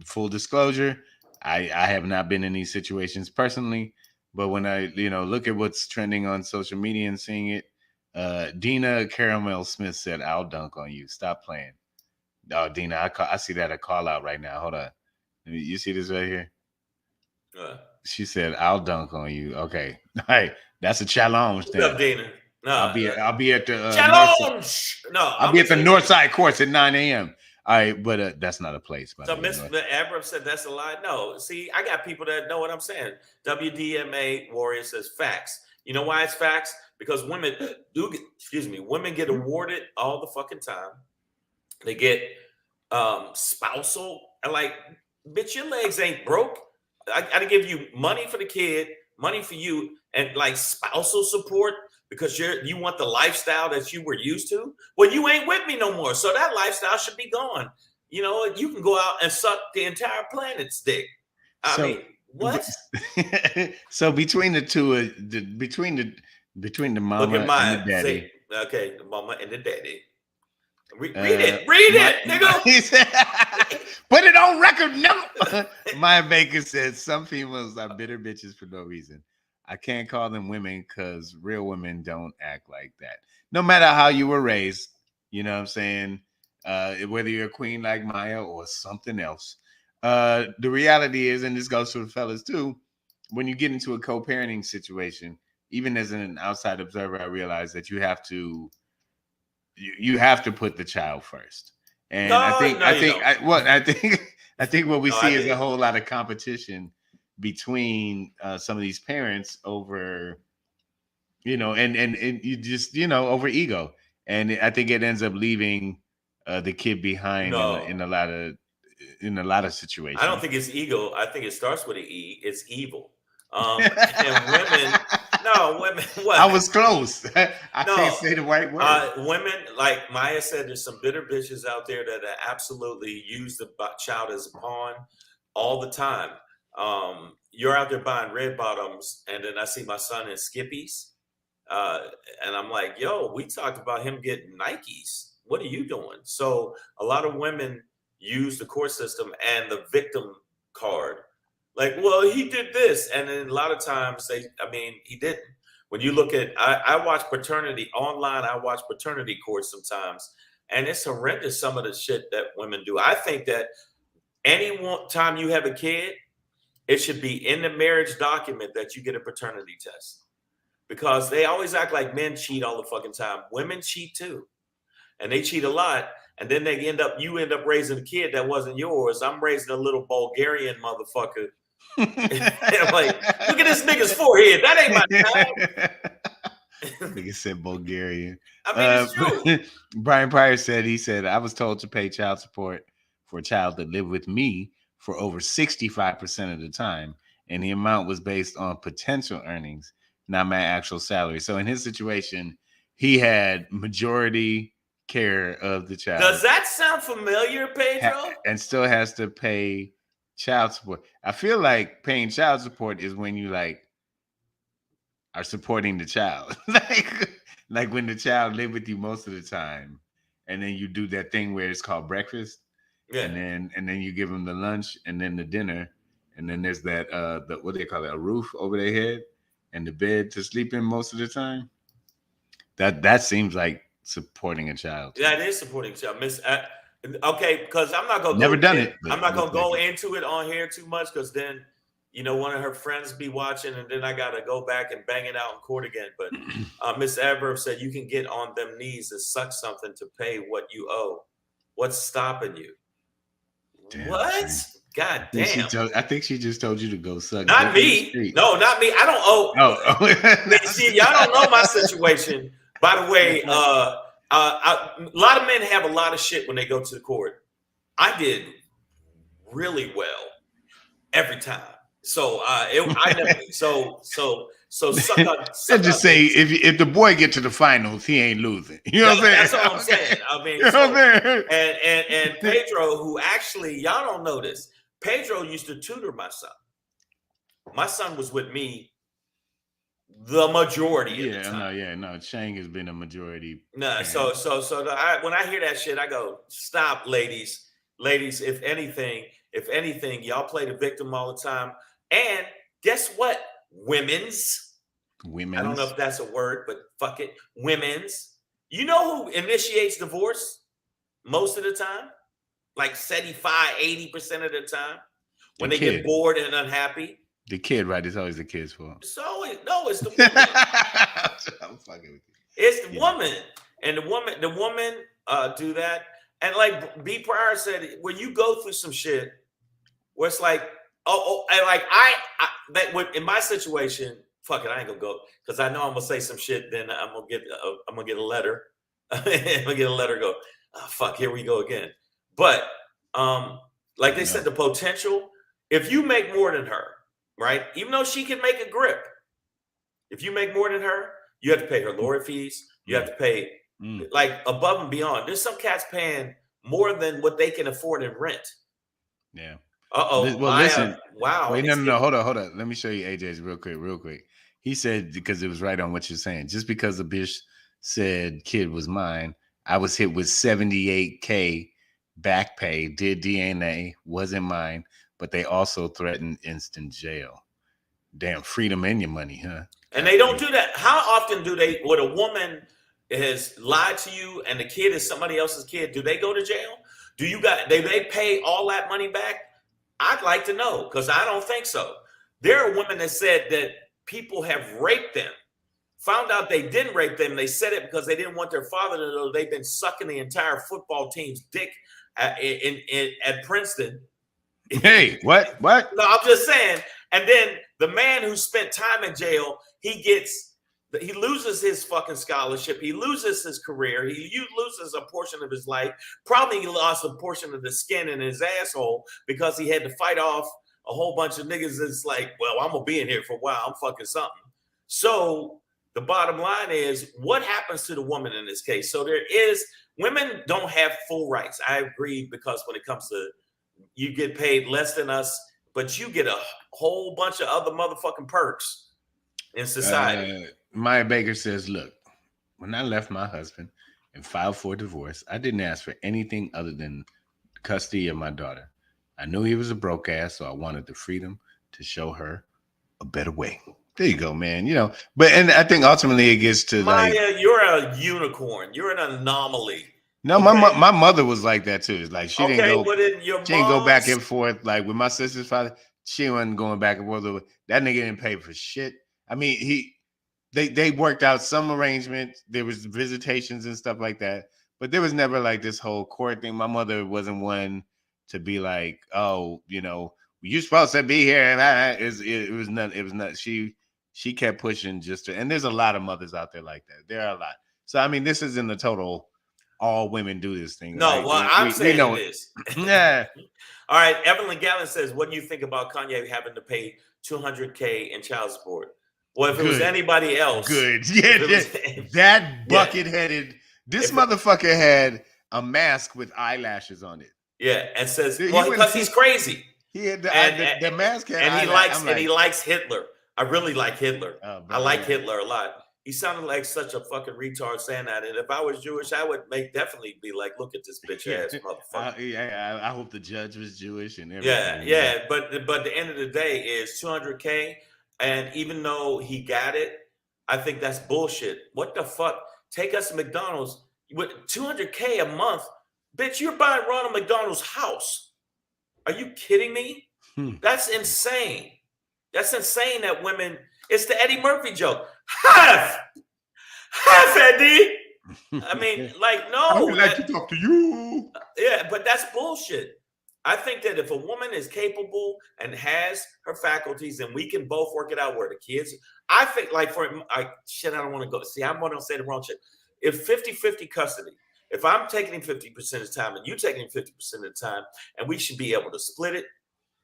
full disclosure, I have not been in these situations personally, but when I look at what's trending on social media and seeing it, Dina Caramel Smith said, "I'll dunk on you. Stop playing." Oh, Dina, I see that a call out right now. Hold on. You see this right here? She said, "I'll dunk on you." Okay. Hey, that's a challenge. What's up, Dina? No, I'll be at the challenge. I'll be at the Northside Courts at 9 a.m. All right, but that's not a place. So Mr. Abrams said that's a lie. No, see, I got people that know what I'm saying. WDMA Warrior says facts. You know why it's facts? Because women women get awarded all the fucking time. They get spousal, like, bitch, your legs ain't broke. I got to give you money for the kid, money for you, and like spousal support because you want the lifestyle that you were used to. Well, you ain't with me no more, so that lifestyle should be gone. You know, you can go out and suck the entire planet's dick. I mean, what? So between the two, between the mama and the daddy. Say, okay, the mama and the daddy. Read it, nigga. Put it on record. No. Maya Baker said some females are bitter bitches for no reason. I can't call them women because real women don't act like that. No matter how you were raised, you know what I'm saying? Whether you're a queen like Maya or something else. The reality is, and this goes for the fellas too, when you get into a co-parenting situation, even as an outside observer, I realize that you have to put the child first. And I think what we see is a whole lot of competition between some of these parents over, and you just, over ego. And I think it ends up leaving the kid behind in a lot of situations. I don't think it's ego. I think it starts with an E. It's evil. And women. No, women. What? I was close. I can't say the right word. Women, like Maya said, there's some bitter bitches out there that absolutely use the child as a pawn all the time. You're out there buying red bottoms, and then I see my son in Skippies, and I'm like, "Yo, we talked about him getting Nikes. What are you doing?" So a lot of women use the court system and the victim card. Like, well, he did this. And then a lot of times he didn't. When you look at, I watch paternity online, I watch paternity courts sometimes, and it's horrendous some of the shit that women do. I think that any time you have a kid, it should be in the marriage document that you get a paternity test. Because they always act like men cheat all the fucking time. Women cheat too. And they cheat a lot. And then you end up raising a kid that wasn't yours. I'm raising a little Bulgarian motherfucker. I'm like, look at this nigga's forehead. That ain't my time. Nigga said Bulgarian. I mean, it's true. Brian Pryor said, I was told to pay child support for a child that lived with me for over 65% of the time. And the amount was based on potential earnings, not my actual salary. So in his situation, he had majority care of the child. Does that sound familiar, Pedro? And still has to pay child support. I feel like paying child support is when you are supporting the child. like when the child live with you most of the time, and then you do that thing where it's called breakfast. Yeah. And then you give them the lunch and then the dinner. And then there's that what do they call it? A roof over their head and the bed to sleep in most of the time. That seems like supporting a child. Yeah, it is supporting a child. Okay, because I'm not gonna never done it. I'm not gonna go into it on here too much because then you know, one of her friends be watching, and then I gotta go back and bang it out in court again. But Miss Adverb said you can get on them knees and suck something to pay what you owe. What's stopping you? Damn, what? God damn. I think she just told you to go suck. Not me. No, not me. I don't owe. Oh. See, y'all don't know my situation. By the way, a lot of men have a lot of shit when they go to the court. I did really well every time. So I never. So suck up. Let's just say if the boy get to the finals, he ain't losing. You know what I'm saying? That's all I'm saying. I mean, you know what I'm saying? And Pedro, who actually y'all don't know this, Pedro used to tutor my son. My son was with me the majority of the time. No. Shang has been a majority. No, so when I hear that shit, I go, stop, ladies. Ladies, if anything, y'all play the victim all the time. And guess what? Women's. I don't know if that's a word, but fuck it. Women's. You know who initiates divorce most of the time? Like 75, 80% of the time. When they get bored and unhappy. The kid, right? It's always the kid's fault. It's the woman. I'm fucking with you. It's the woman. And the woman do that. And like B. Pryor said, when you go through some shit where it's like, and like in my situation, fuck it, I ain't gonna go because I know I'm gonna say some shit. Then I'm gonna get a letter. I'm gonna get a letter. Go, oh, fuck, here we go again. But like they said, the potential. If you make more than her, right? Even though she can make a grip, if you make more than her, you have to pay her lawyer fees. You have to pay like above and beyond. There's some cats paying more than what they can afford in rent. Yeah. Well, listen. Wow. Wait, no. Hold on. Let me show you AJ's real quick. He said, because it was right on what you're saying. Just because a bitch said kid was mine, I was hit with $78K back pay, did DNA, wasn't mine, but they also threatened instant jail. Damn, freedom in your money, huh? And they don't do that. How often do they, when a woman has lied to you and the kid is somebody else's kid, do they go to jail? Do they pay all that money back? I'd like to know, because I don't think so. There are women that said that people have raped them, found out they didn't rape them. They said it because they didn't want their father to know they've been sucking the entire football team's dick at Princeton. Hey, what? No, I'm just saying. And then the man who spent time in jail, he loses his fucking scholarship. He loses his career. He loses a portion of his life. Probably he lost a portion of the skin in his asshole because he had to fight off a whole bunch of niggas. It's like, well, I'm going to be in here for a while. I'm fucking something. So the bottom line is, what happens to the woman in this case? So women don't have full rights. I agree, because when it comes to, you get paid less than us, but you get a whole bunch of other motherfucking perks in society. Maya Baker says, look, when I left my husband and filed for divorce, I didn't ask for anything other than custody of my daughter. I knew he was a broke ass, so I wanted the freedom to show her a better way. There you go, man. You know, and I think ultimately it gets to Maya, you're a unicorn. You're an anomaly. No, okay. my mother was like that too. It's like she didn't go back and forth. Like with my sister's father, she wasn't going back and forth. That nigga didn't pay for shit. I mean, they worked out some arrangement. There was visitations and stuff like that, but there was never like this whole court thing. My mother wasn't one to be like, oh, you know, you're supposed to be here, and it was not. She kept pushing and there's a lot of mothers out there like that. There are a lot. So I mean, this isn't the total. All women do this thing. No, right? Well, I'm saying it is. Yeah. All right. Evelyn Gallen says, what do you think about Kanye having to pay $200K in child support? Well, if it was anybody else. Good. Yeah. That bucket-headed. This motherfucker had a mask with eyelashes on it. Yeah. And says, well, because he's crazy. He had the mask had and he likes Hitler. I really like Hitler. I like Hitler a lot. He sounded like such a fucking retard saying that. And if I was Jewish, I would definitely be like, look at this bitch ass motherfucker. I hope the judge was Jewish and everything. Yeah. But the end of the day is $200K. And even though he got it, I think that's bullshit. What the fuck? Take us to McDonald's with $200K a month. Bitch, you're buying Ronald McDonald's house. Are you kidding me? That's insane. That's insane that women, it's the Eddie Murphy joke. Half Eddie. I mean, like, no. I would like to talk to you. Yeah, but that's bullshit. I think that if a woman is capable and has her faculties and we can both work it out where the kids, I think like I don't want to go. See, I'm going to say the wrong shit. If 50-50 custody, if I'm taking him 50% of the time and you taking him 50% of the time, and we should be able to split it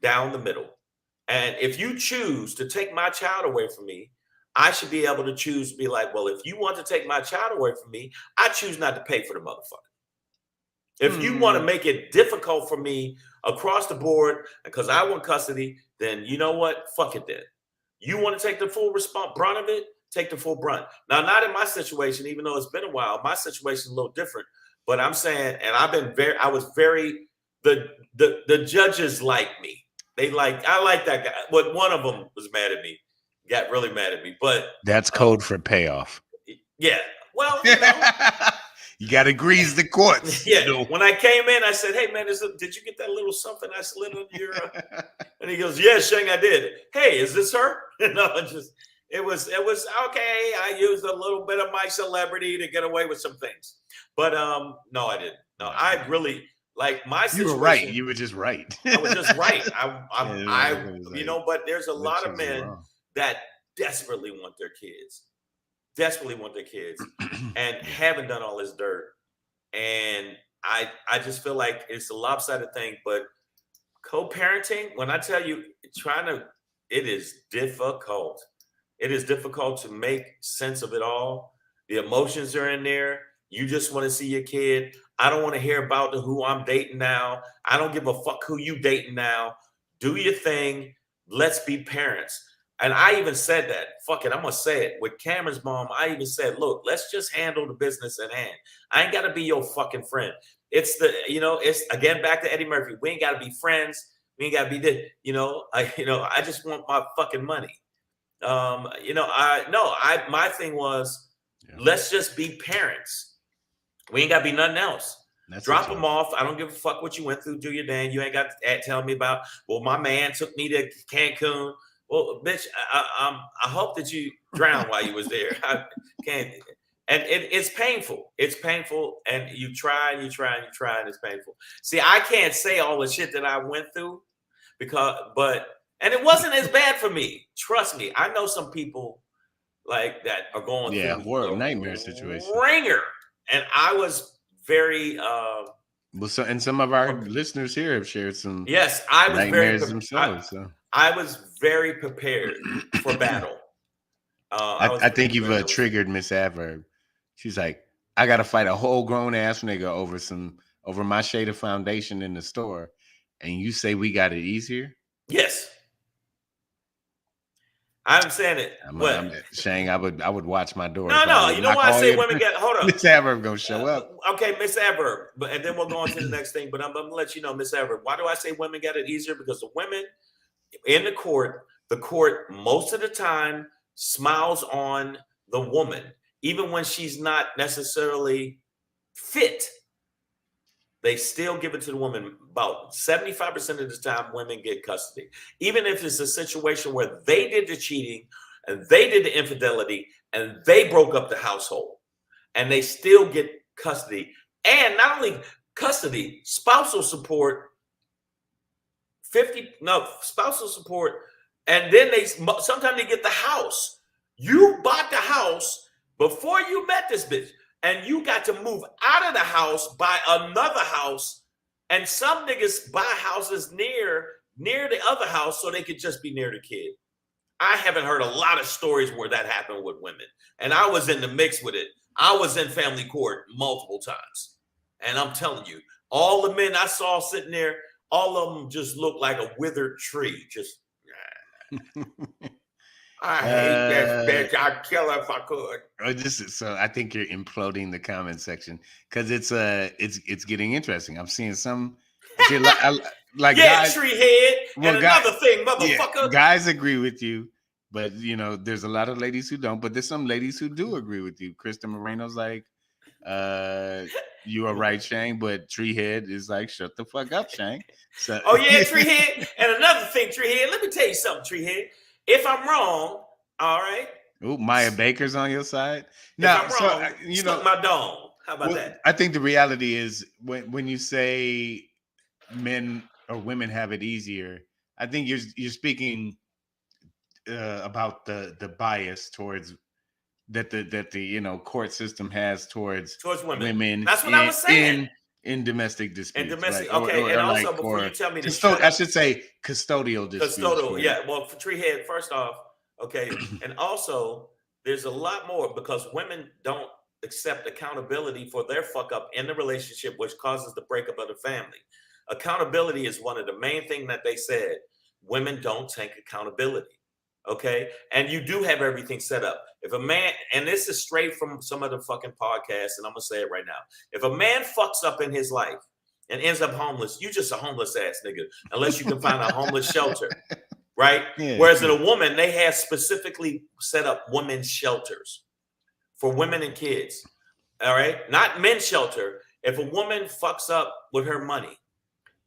down the middle. And if you choose to take my child away from me, I should be able to choose to be like, well, if you want to take my child away from me, I choose not to pay for the motherfucker. If you want to make it difficult for me across the board because I want custody, then you know what? Fuck it then. You want to take the full brunt of it? Take the full brunt. Now, not in my situation, even though it's been a while. My situation is a little different. But I'm saying, and the judges like me. I like that guy. But one of them was mad at me, got really mad at me. But that's code for payoff. Yeah. Well, you know. You got to grease the courts. Yeah. You know? When I came in, I said, "Hey, man, did you get that little something I slid on your?" And he goes, "Yeah, Shang, I did." Hey, is this her? No, it was okay. I used a little bit of my celebrity to get away with some things, but no, I didn't. No, I really like my situation. You were right. You were just right. I was just right. You know, but there's a lot of men that desperately want their kids. And haven't done all this dirt. And I just feel like it's a lopsided thing. But co-parenting, when I tell you, it is difficult. It is difficult to make sense of it all. The emotions are in there. You just want to see your kid. I don't want to hear about who I'm dating now. I don't give a fuck who you dating now. Do your thing. Let's be parents. And I even said that, fuck it, I'm going to say it. With Cameron's mom, I even said, look, let's just handle the business at hand. I ain't got to be your fucking friend. It's again, back to Eddie Murphy. We ain't got to be friends. We ain't got to be this, I just want my fucking money. My thing was, let's just be parents. We ain't got to be nothing else. Drop them off. I don't give a fuck what you went through. Do your thing. You ain't got to tell me about, well, my man took me to Cancun. Well, bitch, I hope that you drowned while you was there. I can't. And it's painful. It's painful. And you try, and it's painful. See, I can't say all the shit that I went through and it wasn't as bad for me. Trust me. I know some people like that are going through nightmare situation. Ringer. And I was very and some of our listeners here have shared some I was nightmares very themselves. I was very prepared for battle. I think you've triggered Miss Adverb. She's like, I got to fight a whole grown ass nigga over my shade of foundation in the store, and you say we got it easier? Yes, I'm saying it. Shang, I would watch my door. No. You know why I say women get? Hold up, Miss Adverb gonna show up. Okay, Miss Adverb, and then we'll go on to the next thing. But I'm gonna let you know, Miss Adverb. Why do I say women got it easier? Because the women in the court most of the time smiles on the woman, even when she's not necessarily fit. They still give it to the woman. About 75% of the time, women get custody, even if it's a situation where they did the cheating and they did the infidelity and they broke up the household, and they still get custody. And not only custody, spousal support. Spousal support, and then sometimes they get the house. You bought the house before you met this bitch, and you got to move out of the house, buy another house, and some niggas buy houses near the other house so they could just be near the kid. I haven't heard a lot of stories where that happened with women, and I was in the mix with it. I was in family court multiple times, and I'm telling you, all the men I saw sitting there, all of them just look like a withered tree. Just, I hate this bitch. I'd kill her if I could. So I think you're imploding the comment section because it's getting interesting. I'm seeing some guys, tree head. And another thing, motherfucker. Yeah, guys agree with you, but there's a lot of ladies who don't. But there's some ladies who do agree with you. Krista Moreno's like, you are right, Shang, but Treehead is like, shut the fuck up, Shang. So, Treehead. And another thing, Treehead, let me tell you something, Treehead. If I'm wrong, all right. Ooh, Maya Baker's on your side. If I'm wrong, you suck know, my dong. How about that? I think the reality is when you say men or women have it easier, I think you're speaking about the bias towards that the court system has towards women. women That's what I was saying. in domestic disputes, And domestic, right? okay. And also, like, before you tell me to shut I up, should say custodial disputes. custodial, yeah. Well, for Treehead, first off, okay. And also, there's a lot more because women don't accept accountability for their fuck up in the relationship, which causes the breakup of the family. Accountability is one of the main things that they said. Women don't take accountability. Okay. And you do have everything set up. If a man, and this is straight from some of the fucking podcasts, and I'm going to say it right now. If a man fucks up in his life and ends up homeless, you just a homeless ass nigga, unless you can find a homeless shelter. Right. Yeah, whereas in a woman, they have specifically set up women's shelters for women and kids. All right. Not men's shelter. If a woman fucks up with her money,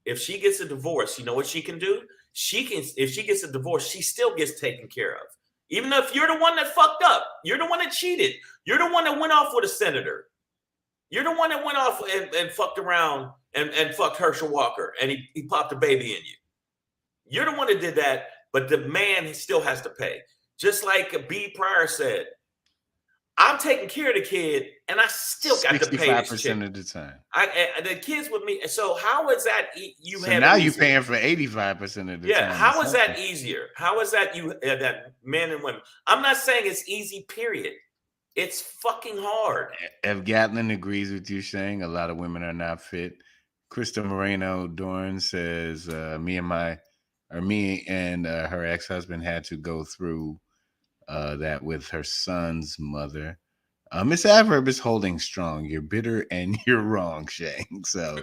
if she gets a divorce, you know what she can do? If she gets a divorce, she still gets taken care of. Even if you're the one that fucked up, you're the one that cheated, you're the one that went off with a senator, you're the one that went off and fucked around and fucked Herschel Walker, and he popped a baby in you. You're the one that did that, but the man still has to pay. Just like B. Pryor said, I'm taking care of the kid, and I still got to pay 65% of the time. The kids with me. So how is that you so have now you're paying for 85% of the time? Yeah, how is that easier? How is that that men and women? I'm not saying it's easy, period. It's fucking hard. If Gatlin agrees with you saying a lot of women are not fit, Krista Moreno Dorn says me and her ex-husband had to go through that with her son's mother. Miss Adverb is holding strong. You're bitter and you're wrong, Shang. So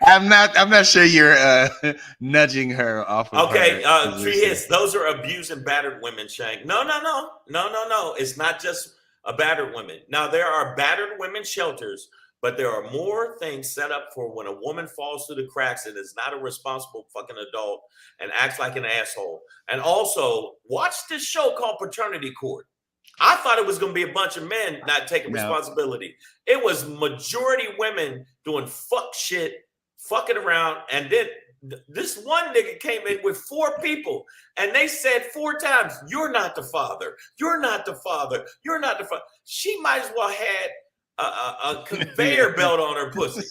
I'm not sure you're nudging her off of okay, her three hits. Those are abused and battered women, Shang. No. It's not just a battered women. Now there are battered women shelters, but there are more things set up for when a woman falls through the cracks and is not a responsible fucking adult and acts like an asshole. And also, watch this show called Paternity Court. I thought it was going to be a bunch of men not taking responsibility. It was majority women doing fuck shit, fucking around. And then this one nigga came in with 4 people and they said 4 times, you're not the father. You're not the father. You're not the father. She might as well had a conveyor belt on her pussy.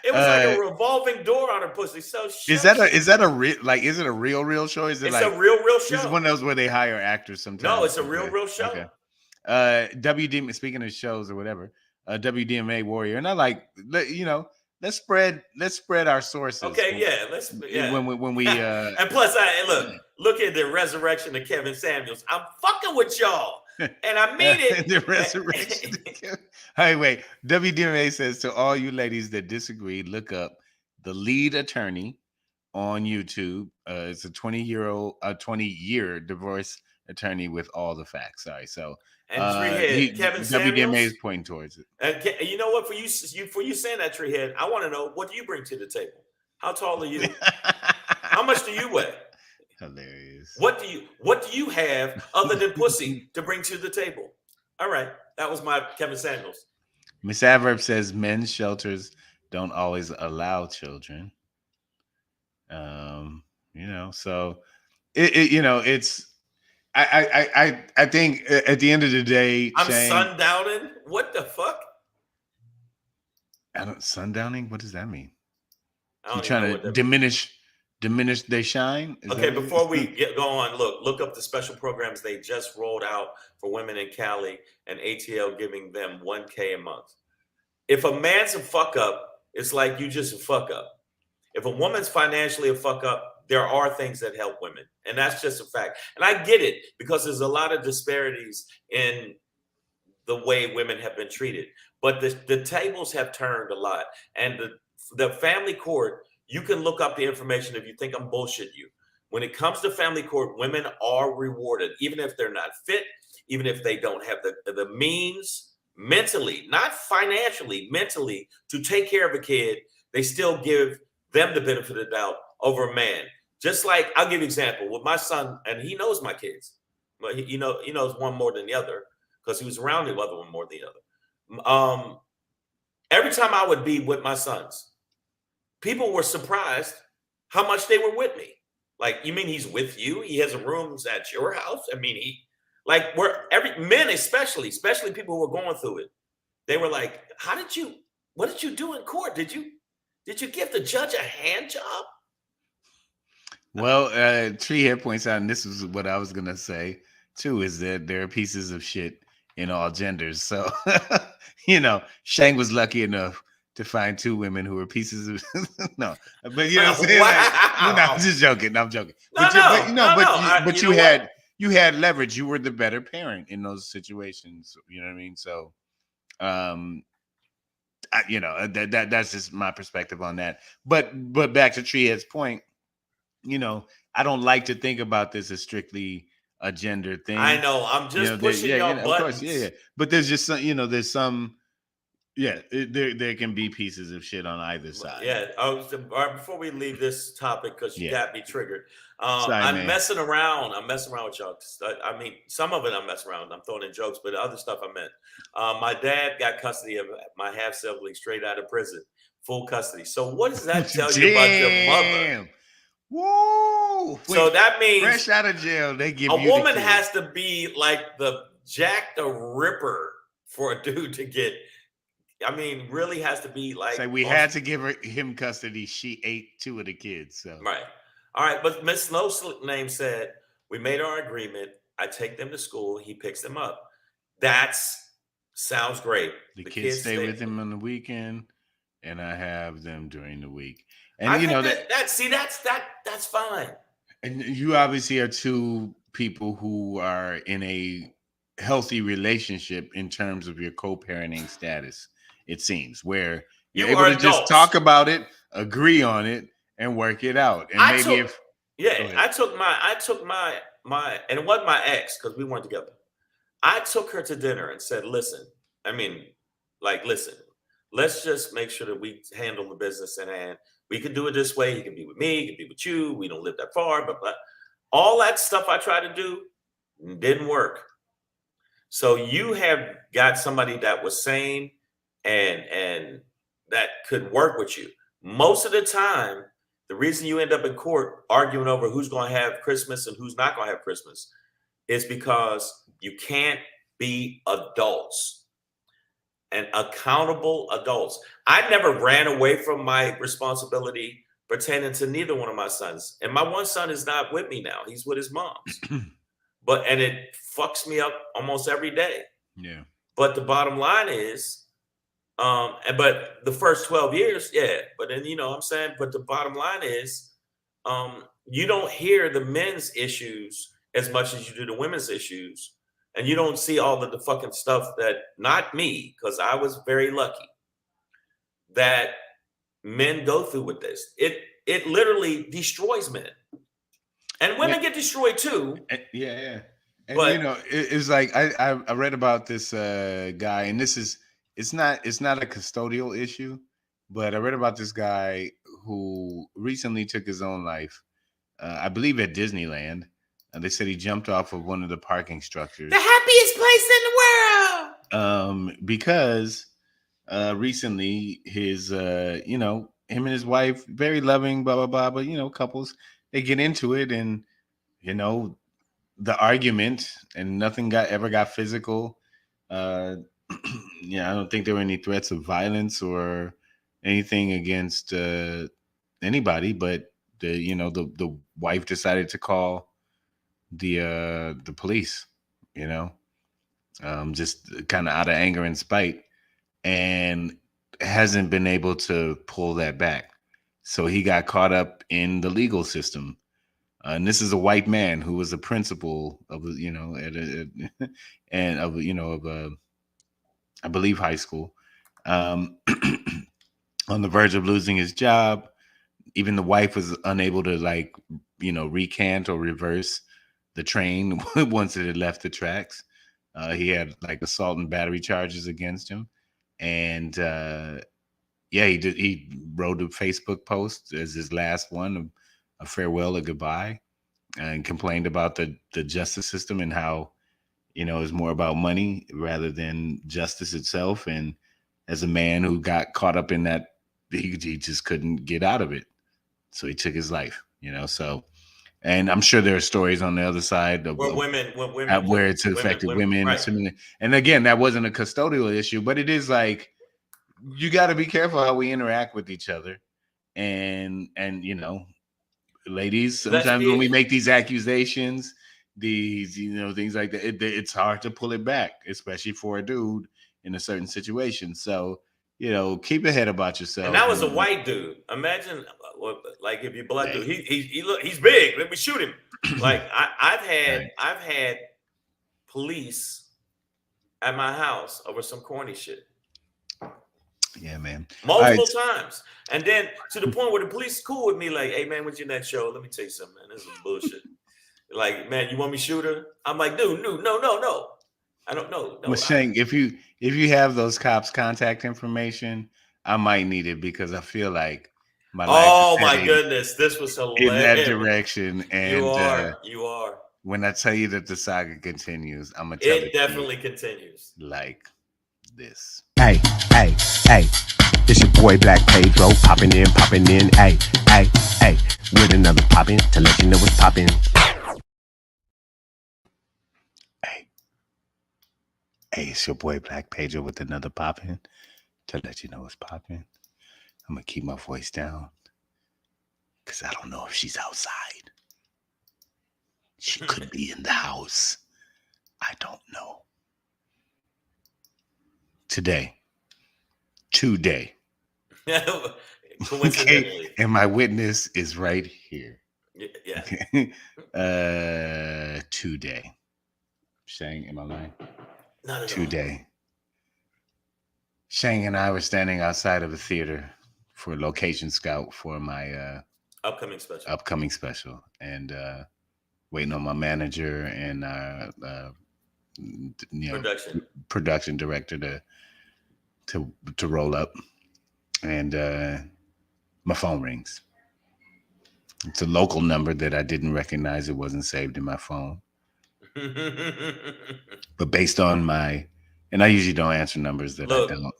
It was like a revolving door on her pussy. So is that a real, like, is it a real show? Is it it's like a real show? This is one of those where they hire actors sometimes. No, it's a real show. Okay. WDMA, speaking of shows or whatever, WDMA Warrior, and I like, let's spread our sources. Okay, when we and plus look at the resurrection of Kevin Samuels. I'm fucking with y'all. And I mean it. The resurrection. Hey, wait. WDMA says to all you ladies that disagree, look up The Lead Attorney on YouTube. It's a 20-year divorce attorney with all the facts. Sorry. So Kevin Samuels, WDMA is pointing towards it. And you know what? For you saying that, Treehead, I want to know, what do you bring to the table? How tall are you? How much do you weigh? Hilarious. What do you have other than pussy to bring to the table? All right, that was my Kevin Samuels. Miss Adverb says men's shelters don't always allow children. So it's I think at the end of the day, I'm sundowning. What the fuck? Sundowning. What does that mean? You're trying to diminish their shine? Okay, before we go on, look up the special programs they just rolled out for women in Cali and ATL giving them $1,000 a month. If a man's a fuck up, it's like you just a fuck up. If a woman's financially a fuck up, there are things that help women. And that's just a fact. And I get it because there's a lot of disparities in the way women have been treated. But the tables have turned a lot. And the family court, you can look up the information if you think I'm bullshitting you. When it comes to family court, women are rewarded, even if they're not fit, even if they don't have the means mentally, not financially, mentally, to take care of a kid. They still give them the benefit of the doubt over a man. Just like I'll give you an example with my son, and he knows my kids, but he knows one more than the other because he was around the other one more than the other. Every time I would be with my sons, people were surprised how much they were with me. Like, you mean he's with you? He has rooms at your house? I mean, men especially people who were going through it, they were like, what did you do in court? Did you give the judge a hand job? Well, Treehead points out, and this is what I was gonna say too, is that there are pieces of shit in all genders. So Shang was lucky enough to find 2 women who were pieces of no, but you know what I'm saying? Wow. No, I'm just joking. I'm joking. But you had leverage. You were the better parent in those situations. You know what I mean? So, that's just my perspective on that. But back to Treehead's point. I don't like to think about this as strictly a gender thing. I know. I'm just pushing your buttons. Of course, yeah. But there's just some, there's some, there can be pieces of shit on either side. Yeah. Before we leave this topic, because you got me triggered. Sorry, I'm messing around. I'm messing around with y'all. I mean, some of it I'm messing around. I'm throwing in jokes, but the other stuff I meant. My dad got custody of my half sibling straight out of prison, full custody. So what does that tell you about your mother? Whoa! So that means fresh out of jail, they give a you woman has to be like the Jack the Ripper for a dude to get. I mean, really has to be like. So we had to give him custody. She ate 2 of the kids. So right, all right. But Miss Snow's name said we made our agreement. I take them to school. He picks them up. Sounds great. The kids stay with him on the weekend, and I have them during the week. And I think that's fine. And you obviously are 2 people who are in a healthy relationship in terms of your co-parenting status. It seems where you're able to just talk about it, agree on it, and work it out. And I took my and it wasn't my ex because we weren't together. I took her to dinner and said, listen, let's just make sure that we handle the business at hand. We can do it this way. He can be with me. He can be with you. We don't live that far, but all that stuff I tried to do didn't work. So you have got somebody that was sane and that could work with you. Most of the time, the reason you end up in court arguing over who's going to have Christmas and who's not going to have Christmas is because you can't be adults. And accountable adults. I never ran away from my responsibility pertaining to neither one of my sons. And my one son is not with me now. He's with his mom's. And it fucks me up almost every day. Yeah. But the bottom line is, but the first 12 years, yeah. But then, what I'm saying? But the bottom line is, you don't hear the men's issues as much as you do the women's issues. And you don't see all of the fucking stuff that, not me, because I was very lucky, that men go through with this. It literally destroys men. And women get destroyed too. Yeah. And but it's like I read about this guy, and it's not a custodial issue, but I read about this guy who recently took his own life, I believe at Disneyland. They said he jumped off of one of the parking structures. The happiest place in the world. Because recently his, him and his wife, very loving, blah, blah, blah. But, couples, they get into it and, the argument and nothing ever got physical. I don't think there were any threats of violence or anything against anybody, but the wife decided to call the police, just kind of out of anger and spite, and hasn't been able to pull that back. So he got caught up in the legal system. And this is a white man who was a principal of, I believe high school, on the verge of losing his job. Even the wife was unable to recant or reverse the train once it had left the tracks. He had assault and battery charges against him. And he wrote a Facebook post as his last one farewell, a goodbye, and complained about the justice system and how, it's more about money rather than justice itself. And as a man who got caught up in that, he just couldn't get out of it. So he took his life, so, and I'm sure there are stories on the other side of where it's affected women. Right. And again, that wasn't a custodial issue, but it is like, you got to be careful how we interact with each other. And ladies, sometimes when we make these accusations, these, things like that, it's hard to pull it back, especially for a dude in a certain situation. So, keep your head about yourself. And that was a white dude. Imagine, like, if you're black dude, he's big. Let me shoot him. Like, I've had police at my house over some corny shit. Yeah, man. Multiple times. And then to the point where the police is cool with me, like, hey, man, what's your next show? Let me tell you something, man. This is bullshit. Like, man, you want me to shoot her? I'm like, dude, no. I don't know. No, well, Shank, if you have those cops' contact information, I might need it because I feel like my life. Oh my goodness, this was hilarious. In that direction, and you are. When I tell you that the saga continues, I'm gonna tell it definitely continues. Like this. Hey, it's your boy Black Pedro popping in, hey, with another poppin' to let you know what's poppin'. Hey, it's your boy Black Pedro with another poppin' to let you know what's poppin'. I'm gonna keep my voice down because I don't know if she's outside. She could be in the house. I don't know. Today. Coincidentally. Okay. And my witness is right here. Yeah. Today. Shang, am I lying? Not at Today. Shang and I were standing outside of a theater for a location scout for my upcoming special. And waiting on my manager and production director to roll up, and my phone rings. It's a local number that I didn't recognize. It wasn't saved in my phone. But based on and I usually don't answer numbers that I don't.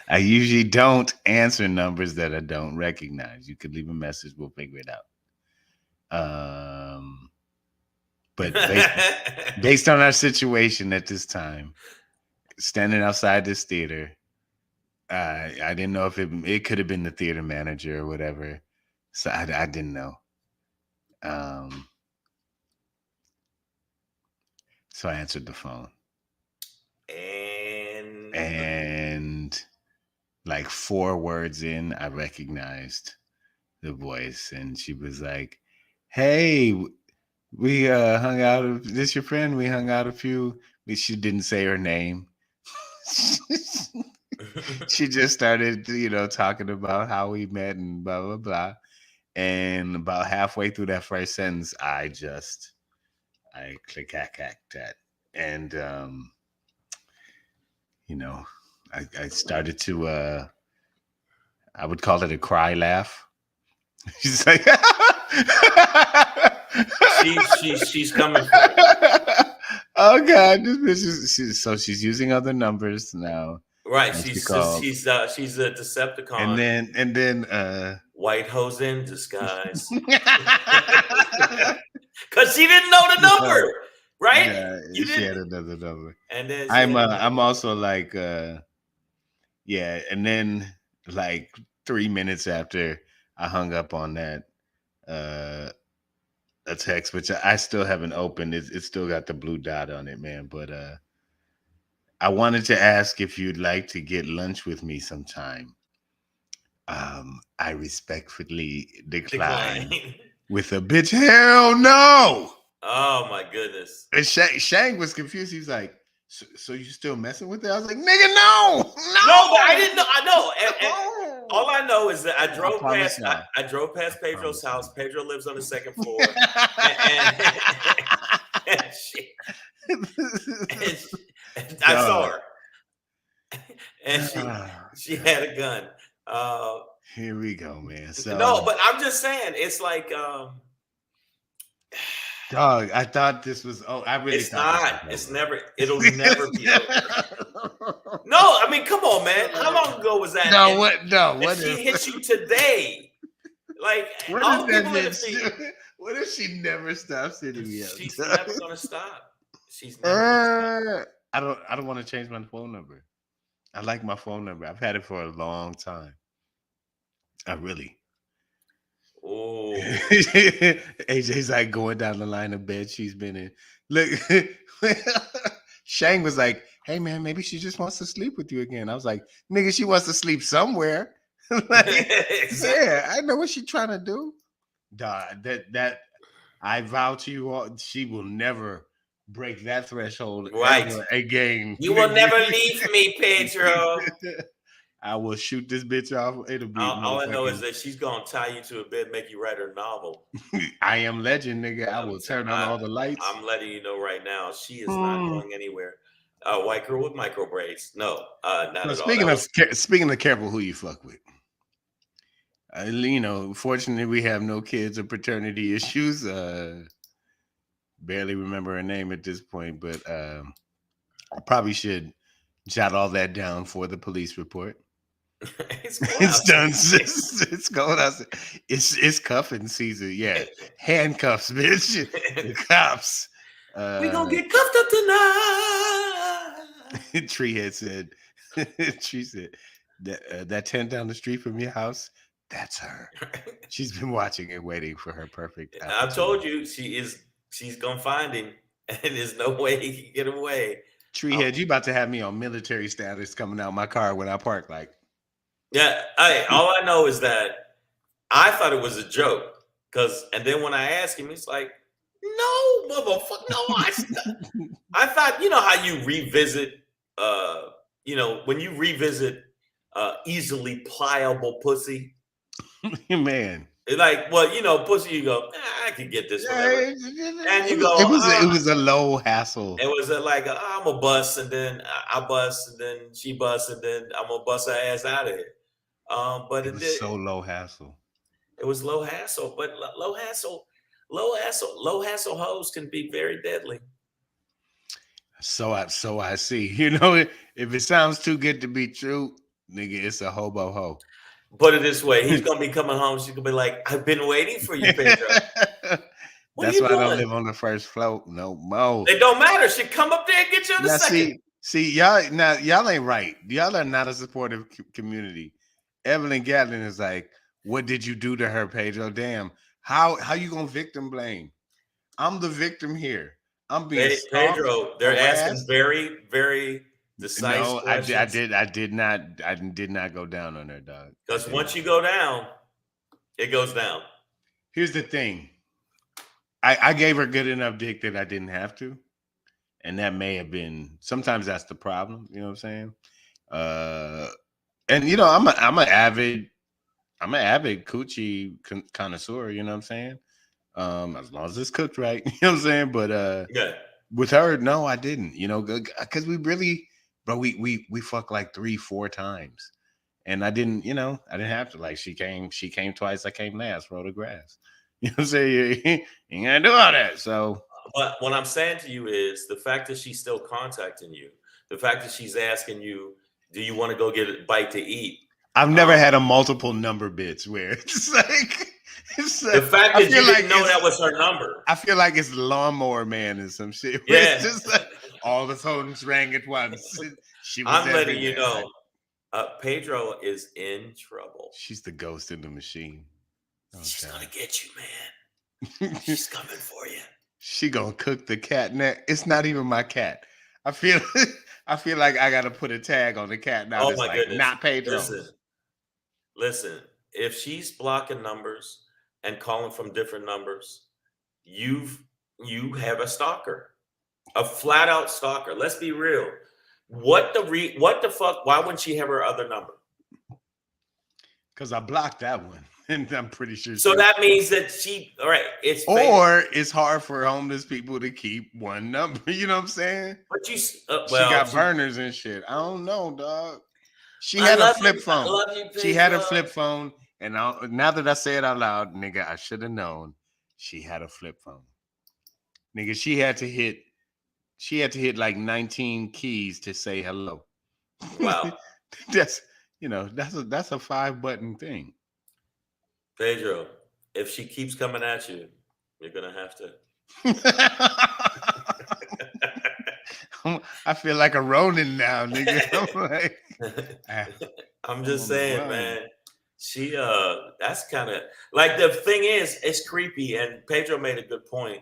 I usually don't answer numbers that I don't recognize. You could leave a message, we'll figure it out. But based on our situation at this time, standing outside this theater, I didn't know if it could have been the theater manager or whatever. So I didn't know. So I answered the phone. And like 4 words in, I recognized the voice, and she was like, hey, we hung out. This your friend? We hung out a few. She didn't say her name. She just started, talking about how we met and blah, blah, blah. And about halfway through that first sentence, I click-hack-hacked that. And, I started to, I would call it a cry laugh. She's like, she's coming for it. Oh God, this bitch she's using other numbers now. Right, she's a Decepticon. And then white hose in disguise. Because she didn't know the number, right? Yeah, she had another number. And then I'm also like, and then like 3 minutes after I hung up on that, a text which I still haven't opened. It's still got the blue dot on it, man. But I wanted to ask if you'd like to get lunch with me sometime. I respectfully decline. With a bitch, hell no. Oh my goodness. And Shang was confused. He's like, so you still messing with it? I was like, nigga, no, but I didn't know. I know. And all I know is that I drove past Pedro's house. Pedro lives on the second floor. and I saw her. And she had a gun. Here we go, man. So No, but I'm just saying, it's like dog, I thought this was I really it's thought not. this It's was never. It'll never be over. No, I mean, come on, man. How long ago was that? No, And what? No, if what she if? hits you today, like What all if the that people in the bitch? feed, What if she never stops hitting me up? she's never gonna stop. She's never gonna stop. I don't want to change my phone number. I like my phone number. I've had it for a long time. I really. Oh, AJ's like going down the line of bed she's been in. Look, Shang was like, "Hey man, maybe she just wants to sleep with you again." I was like, "Nigga, she wants to sleep somewhere." Like, exactly. yeah, I know what she's trying to do. Dog, that I vow to you all, she will never break that threshold Right. ever again. You will never leave me, Pedro. I will shoot this bitch off. It'll be All I know is motherfucking that she's gonna tie you to a bed, make you write her novel. I Am Legend, nigga. I will turn on all the lights. I'm letting you know right now, she is not going anywhere. White girl with micro braids. No, not So at speaking all. speaking of careful who you fuck with. You know, fortunately we have no kids or paternity issues. Barely remember her name at this point, but I probably should jot all that down for the police report. It's done. It's going out. It's cuffing season. Yeah, handcuffs, bitch. The cops. We gonna get cuffed up tonight. Treehead said. Tree said that tent down the street from your house. That's her. She's been watching and waiting for her perfect. I told you she's gonna find him, and there's no way he can get away. Treehead, you about to have me on military status coming out my car when I park. Like, yeah. All I know is that I thought it was a joke, and then when I asked him, he's like, "No, motherfucker, no." I thought, you know how you revisit, when you revisit easily pliable pussy. man. Like, well, pussy, you go, I can get this, whatever. And you go, it was a low hassle. It was like, I'm a bust, and then I bust, and then she busts, and then I'm gonna bust her ass out of here. But it was so low hassle. It was low hassle, but low hassle hoes can be very deadly. So I see. You know, if it sounds too good to be true, nigga, it's a hobo hoe. Put it this way, he's gonna be coming home. She's gonna be like, "I've been waiting for you, Pedro." That's why I don't live on the first floor no more. It don't matter. She come up there and get you on the second. See, y'all ain't right. Y'all are not a supportive community. Evelyn Gatlin is like, "What did you do to her, Pedro? Damn, how you gonna victim blame? I'm the victim here. I'm being Pedro. They're asking very, very decisive questions. I did not go down on her, dog. Because once you go down, it goes down. Here's the thing. I gave her good enough dick that I didn't have to. And that may have been, sometimes that's the problem. You know what I'm saying? And you know, I'm an avid coochie connoisseur, you know what I'm saying? As long as it's cooked right, you know what I'm saying? But with her, no, I didn't, you know, because we really, bro, we fucked like 3-4 times. And I didn't have to. Like, she came twice, I came last, roll the grass. You know what I'm saying? You ain't gonna do all that. So, but what I'm saying to you is the fact that she's still contacting you, the fact that she's asking you, do you want to go get a bite to eat? I've never had a multiple number bitch where it's like the fact that you didn't know that was her number. I feel like it's Lawnmower Man and some shit. Yeah. It's just like all the phones rang at once. I'm letting you know, Pedro is in trouble. She's the ghost in the machine. She's gonna get you, man. She's coming for you. She gonna cook the cat neck. It's not even my cat. I feel like I gotta put a tag on the cat now. Oh my goodness. Not Pedro. Listen. If she's blocking numbers and calling from different numbers, you have a stalker, a flat out stalker. Let's be real. What the fuck? Why wouldn't she have her other number? Because I blocked that one. And I'm pretty sure. So that means that all right, it's hard for homeless people to keep one number. You know what I'm saying? But she got burners and shit. I don't know, dog. She had a flip I phone. love you, She had a Pedro. flip phone, and now that I say it out loud, nigga, I should have known. She had a flip phone, nigga. She had to hit like 19 keys to say hello. Wow. That's that's a 5-button thing. Pedro, if she keeps coming at you, you're gonna have to. I feel like a Ronin now, nigga. I'm just saying, man. She that's kind of like, the thing is, it's creepy. And Pedro made a good point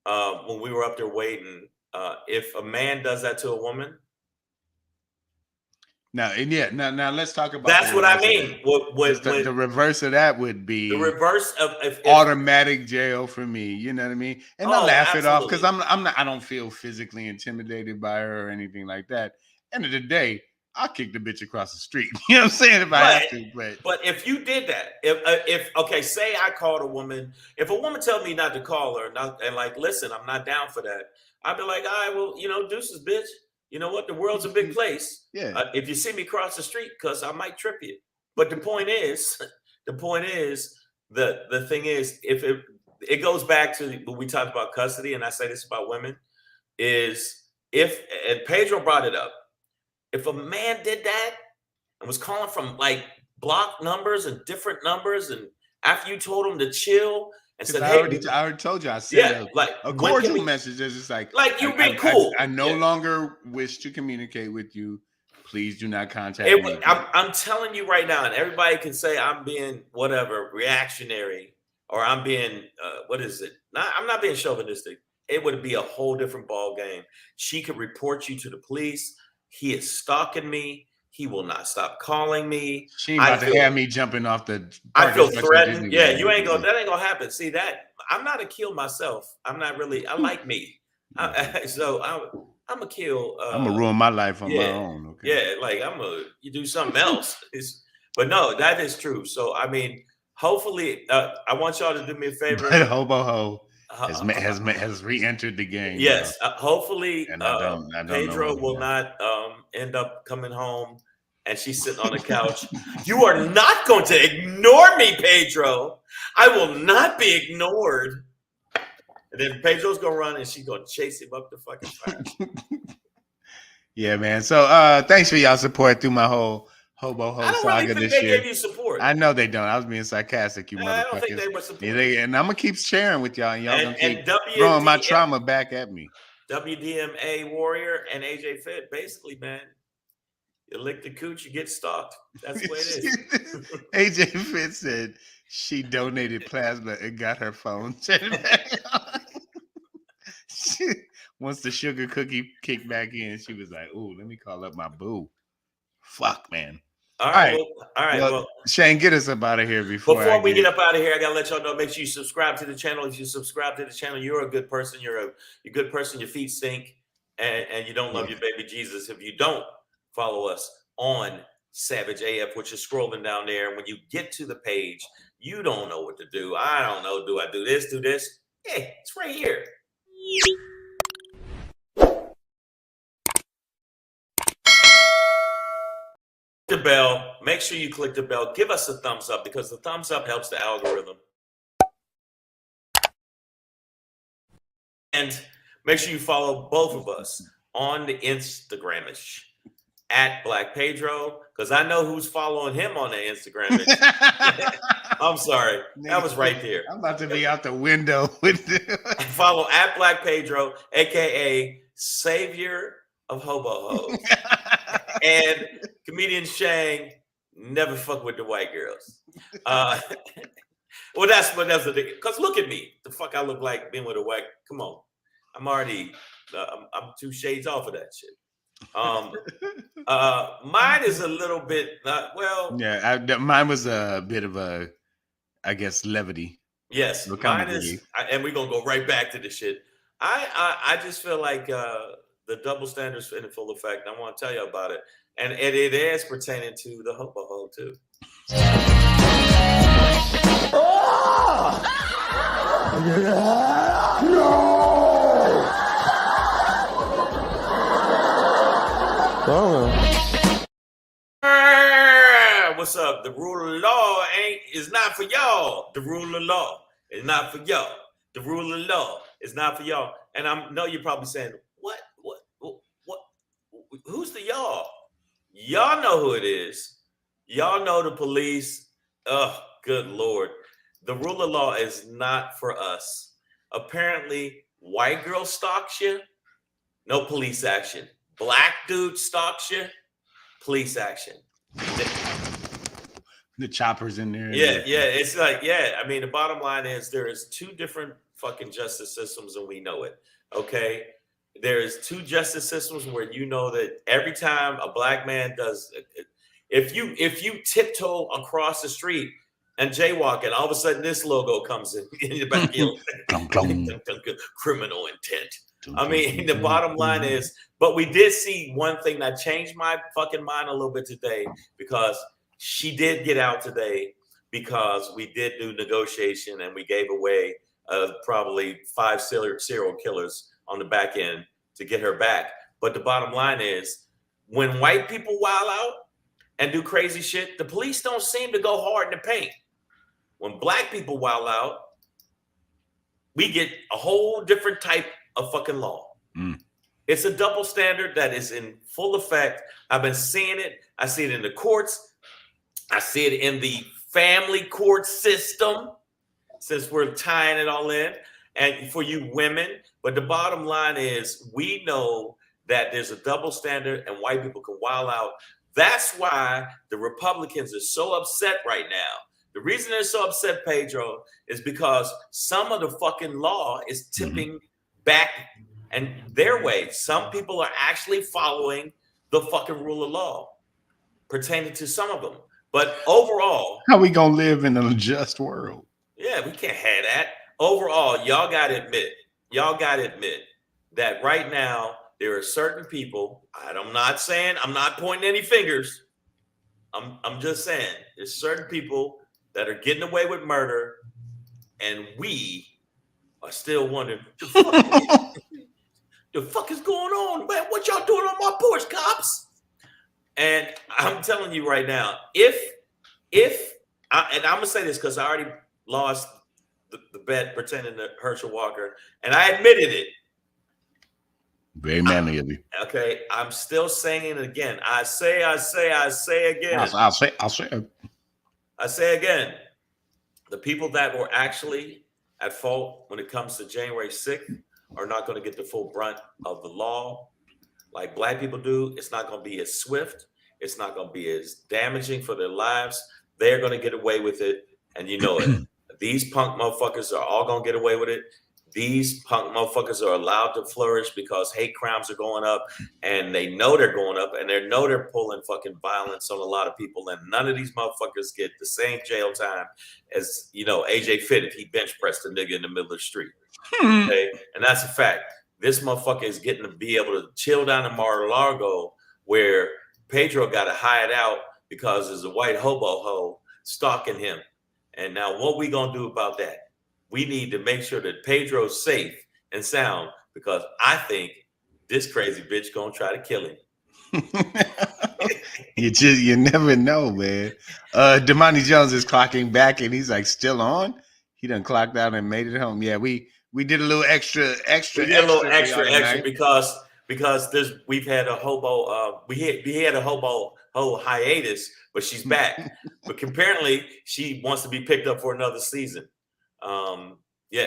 when we were up there waiting. If a man does that to a woman, now let's talk about that's what I mean. The reverse of that would be the reverse of if automatic jail for me. You know what I mean? And I laugh it off because absolutely. I don't feel physically intimidated by her or anything like that. End of the day, I'll kick the bitch across the street. You know what I'm saying? If I have to, but if you did that, if okay, say I called a woman, if a woman tell me not to call her, and like, listen, I'm not down for that, I'd be like, all right, well, deuces, bitch. You know what? The world's a big place. Yeah. If you see me cross the street, because I might trip you. But the point is, the thing is, if it goes back to when we talked about custody, and I say this about women, is and Pedro brought it up, if a man did that and was calling from like block numbers and different numbers, and after you told him to chill and said, I already told you, I said a cordial message is just like you be cool. I no longer wish to communicate with you. Please do not contact me. I'm telling you right now, and everybody can say I'm being whatever reactionary, or I'm being what is it? I'm not being chauvinistic. It would be a whole different ball game. She could report you to the police. He is stalking me. He will not stop calling me. She ain't about to have me jumping off the. I feel threatened. Yeah, that ain't gonna happen. See that? I'm not a kill myself. I'm not really. I like me. So I'm a kill. I'm gonna ruin my life on my own. Okay. Yeah, like you do something else. But no, that is true. So I mean, hopefully, I want y'all to do me a favor. But Hobo Ho has re-entered the game. Yes, hopefully, and I don't Pedro will not end up coming home and she's sitting on the couch. You are not going to ignore me, Pedro. I will not be ignored. And then Pedro's gonna run and she's gonna chase him up the fucking fire. Yeah, man. So thanks for y'all support through my whole Hobo Ho saga this year. Gave you support. I know they don't. I was being sarcastic, you motherfuckers. I don't think they were supporting. And I'm gonna keep sharing with y'all, and y'all gonna keep throwing my trauma back at me. WDMA Warrior and AJ Fit, basically, man. You lick the cooch, you get stalked. That's the way it is. AJ Fit said she donated plasma and got her phone turned back on. Once the sugar cookie kicked back in, she was like, "Ooh, let me call up my boo." Fuck, man. All right. Well, Shane, get us up out of here before we get up out of here. I gotta let y'all know. Make sure you subscribe to the channel. If you subscribe to the channel, you're a good person. You're a good person. Your feet stink, and you don't love your baby Jesus. If you don't follow us on Savage AF, which is scrolling down there, and when you get to the page, you don't know what to do. I don't know. Do I do this? Do this? Hey, it's right here. The bell. Make sure you click the bell. Give us a thumbs up, because the thumbs up helps the algorithm. And make sure you follow both of us on the Instagramish at Black Pedro, because I know who's following him on the Instagramish. I'm sorry, that was right there. I'm about to be out the window with follow at Black Pedro, aka Savior of Hobo Ho. And comedian Shang, never fuck with the white girls. Well, that's the thing. Because look at me, the fuck I look like being with a white. Come on, I'm already. I'm 2 shades off of that shit. Mine is a little bit. Mine was a bit of a, I guess, levity. Yes, mine is, and we're gonna go right back to the shit. I just feel like the double standards in full effect. I want to tell you about it, and it is pertaining to the Hobo Ho too. No. the rule of law is not for y'all. The rule of law is not for y'all. The rule of law is not for y'all. And I know you're probably saying, what? Who's the y'all? Y'all know who it is. Y'all know the police. Oh, good Lord. The rule of law is not for us. Apparently, white girl stalks you, no police action. Black dude stalks you, police action. The choppers in there. Yeah. It's like, I mean, the bottom line is there is two different fucking justice systems, and we know it. Okay. There is two justice systems where you know that every time a black man does, if you tiptoe across the street and jaywalking, all of a sudden this logo comes in the back. Criminal intent. I mean, the bottom line is, but we did see one thing that changed my fucking mind a little bit today, because she did get out today, because we did do negotiation and we gave away probably 5 serial killers on the back end to get her back. But the bottom line is, when white people wild out and do crazy shit, the police don't seem to go hard in the paint. When black people wild out, we get a whole different type of fucking law. It's a double standard that is in full effect. I've been seeing it. I see it in the courts. I see it in the family court system, since we're tying it all in, and for you women. But the bottom line is, we know that there's a double standard and white people can wild out. That's why the Republicans are so upset right now. The reason they're so upset, Pedro, is because some of the fucking law is tipping back and their way. Some people are actually following the fucking rule of law pertaining to some of them. But overall, how we gonna live in an unjust world? Yeah, we can't have that. Overall, y'all gotta admit that right now there are certain people. I'm not pointing any fingers. I'm just saying there's certain people that are getting away with murder, and we are still wondering the fuck is going on, man? What y'all doing on my porch, cops? And I'm telling you right now, and I'm gonna say this because I already lost the bet pertaining to Herschel Walker, and I admitted it. Very manly of you. Okay, I'm still saying it again. I say again. I say again. The people that were actually at fault when it comes to January 6th are not going to get the full brunt of the law like black people do. It's not going to be as swift. It's not going to be as damaging for their lives. They're going to get away with it, and you know it. These punk motherfuckers are all going to get away with it. These punk motherfuckers are allowed to flourish because hate crimes are going up, and they know they're going up, and they know they're pulling fucking violence on a lot of people, and none of these motherfuckers get the same jail time as, AJ Fitt if he bench pressed a nigga in the middle of the street. Okay? And that's a fact. This motherfucker is getting to be able to chill down in Mar-a-Lago, where Pedro got to hide out because there's a white hobo hoe stalking him. And now what we gonna do about that? We need to make sure that Pedro's safe and sound, because I think this crazy bitch gonna try to kill him. You never know, man. Damani Jones is clocking back, and he's like still on. He done clocked out and made it home. Yeah, we did a little extra. We did a little extra because we've had a hobo. We had a hobo hiatus, but she's back. But apparently she wants to be picked up for another season.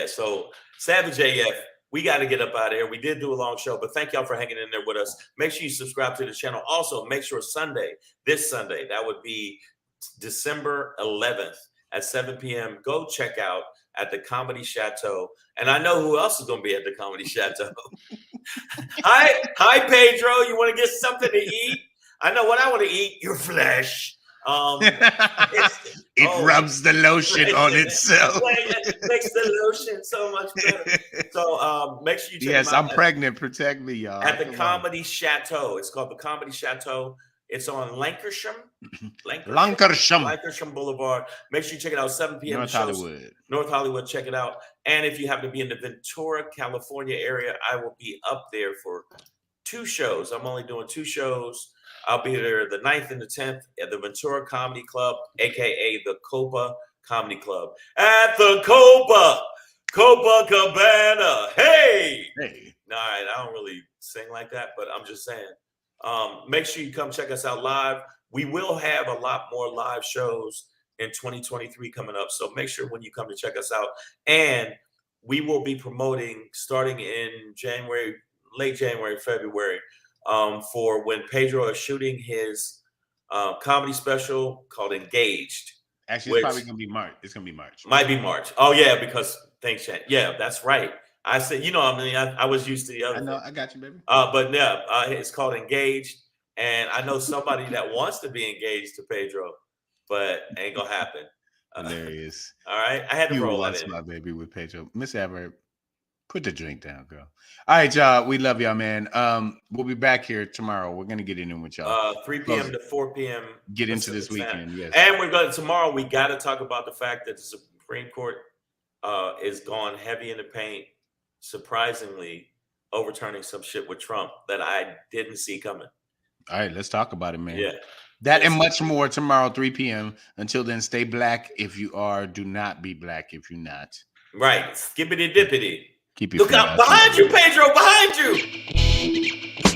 So Savage AF, we got to get up out of here. We did do a long show, but thank y'all for hanging in there with us. Make sure you subscribe to the channel. Also, make sure this Sunday, that would be December 11th at 7 p.m. Go check out at the Comedy Chateau. And I know who else is going to be at the Comedy Chateau. Hi, Pedro. You want to get something to eat? I know what I want to eat. Your flesh. It rubs the lotion on itself. It makes the lotion so much better. So make sure you check Yes, them out. I'm pregnant. Protect me, y'all. At the Comedy Chateau. It's called the Comedy Chateau. It's on Lancashire Boulevard. Make sure you check it out. 7 p.m. North Hollywood. Check it out. And if you happen to be in the Ventura, California area, I will be up there for 2 shows. I'm only doing 2 shows. I'll be there the 9th and the 10th at the Ventura Comedy Club, aka the Copa Comedy Club. At the Copacabana. Hey! All right, I don't really sing like that, but I'm just saying. Make sure you come check us out live. We will have a lot more live shows in 2023 coming up. So make sure when you come to check us out. And we will be promoting starting in January, late January, February, for when Pedro is shooting his comedy special called Engaged. Actually, it's probably going to be March. It's going to be March. Might be March. Oh, yeah, because things change. Yeah, that's right. I said, I was used to the other. I know, thing. I got you, baby. But yeah, it's called Engaged. And I know somebody that wants to be engaged to Pedro, but ain't gonna happen. Hilarious. All right, I had to roll that in. My baby with Pedro. Miss Adverb, put the drink down, girl. All right, y'all. We love y'all, man. We'll be back here tomorrow. We're gonna get in with y'all. 3 p.m. to 4 p.m. Get into this weekend, yes. And we're going tomorrow. We got to talk about the fact that the Supreme Court is gone heavy in the paint, surprisingly overturning some shit with Trump that I didn't see coming. All right, let's talk about it, man. Yeah. That and much more tomorrow, 3 p.m. Until then, stay black if you are. Do not be black if you're not. Right. Skippity dippity. Keep your Look out behind you, Pedro, behind you.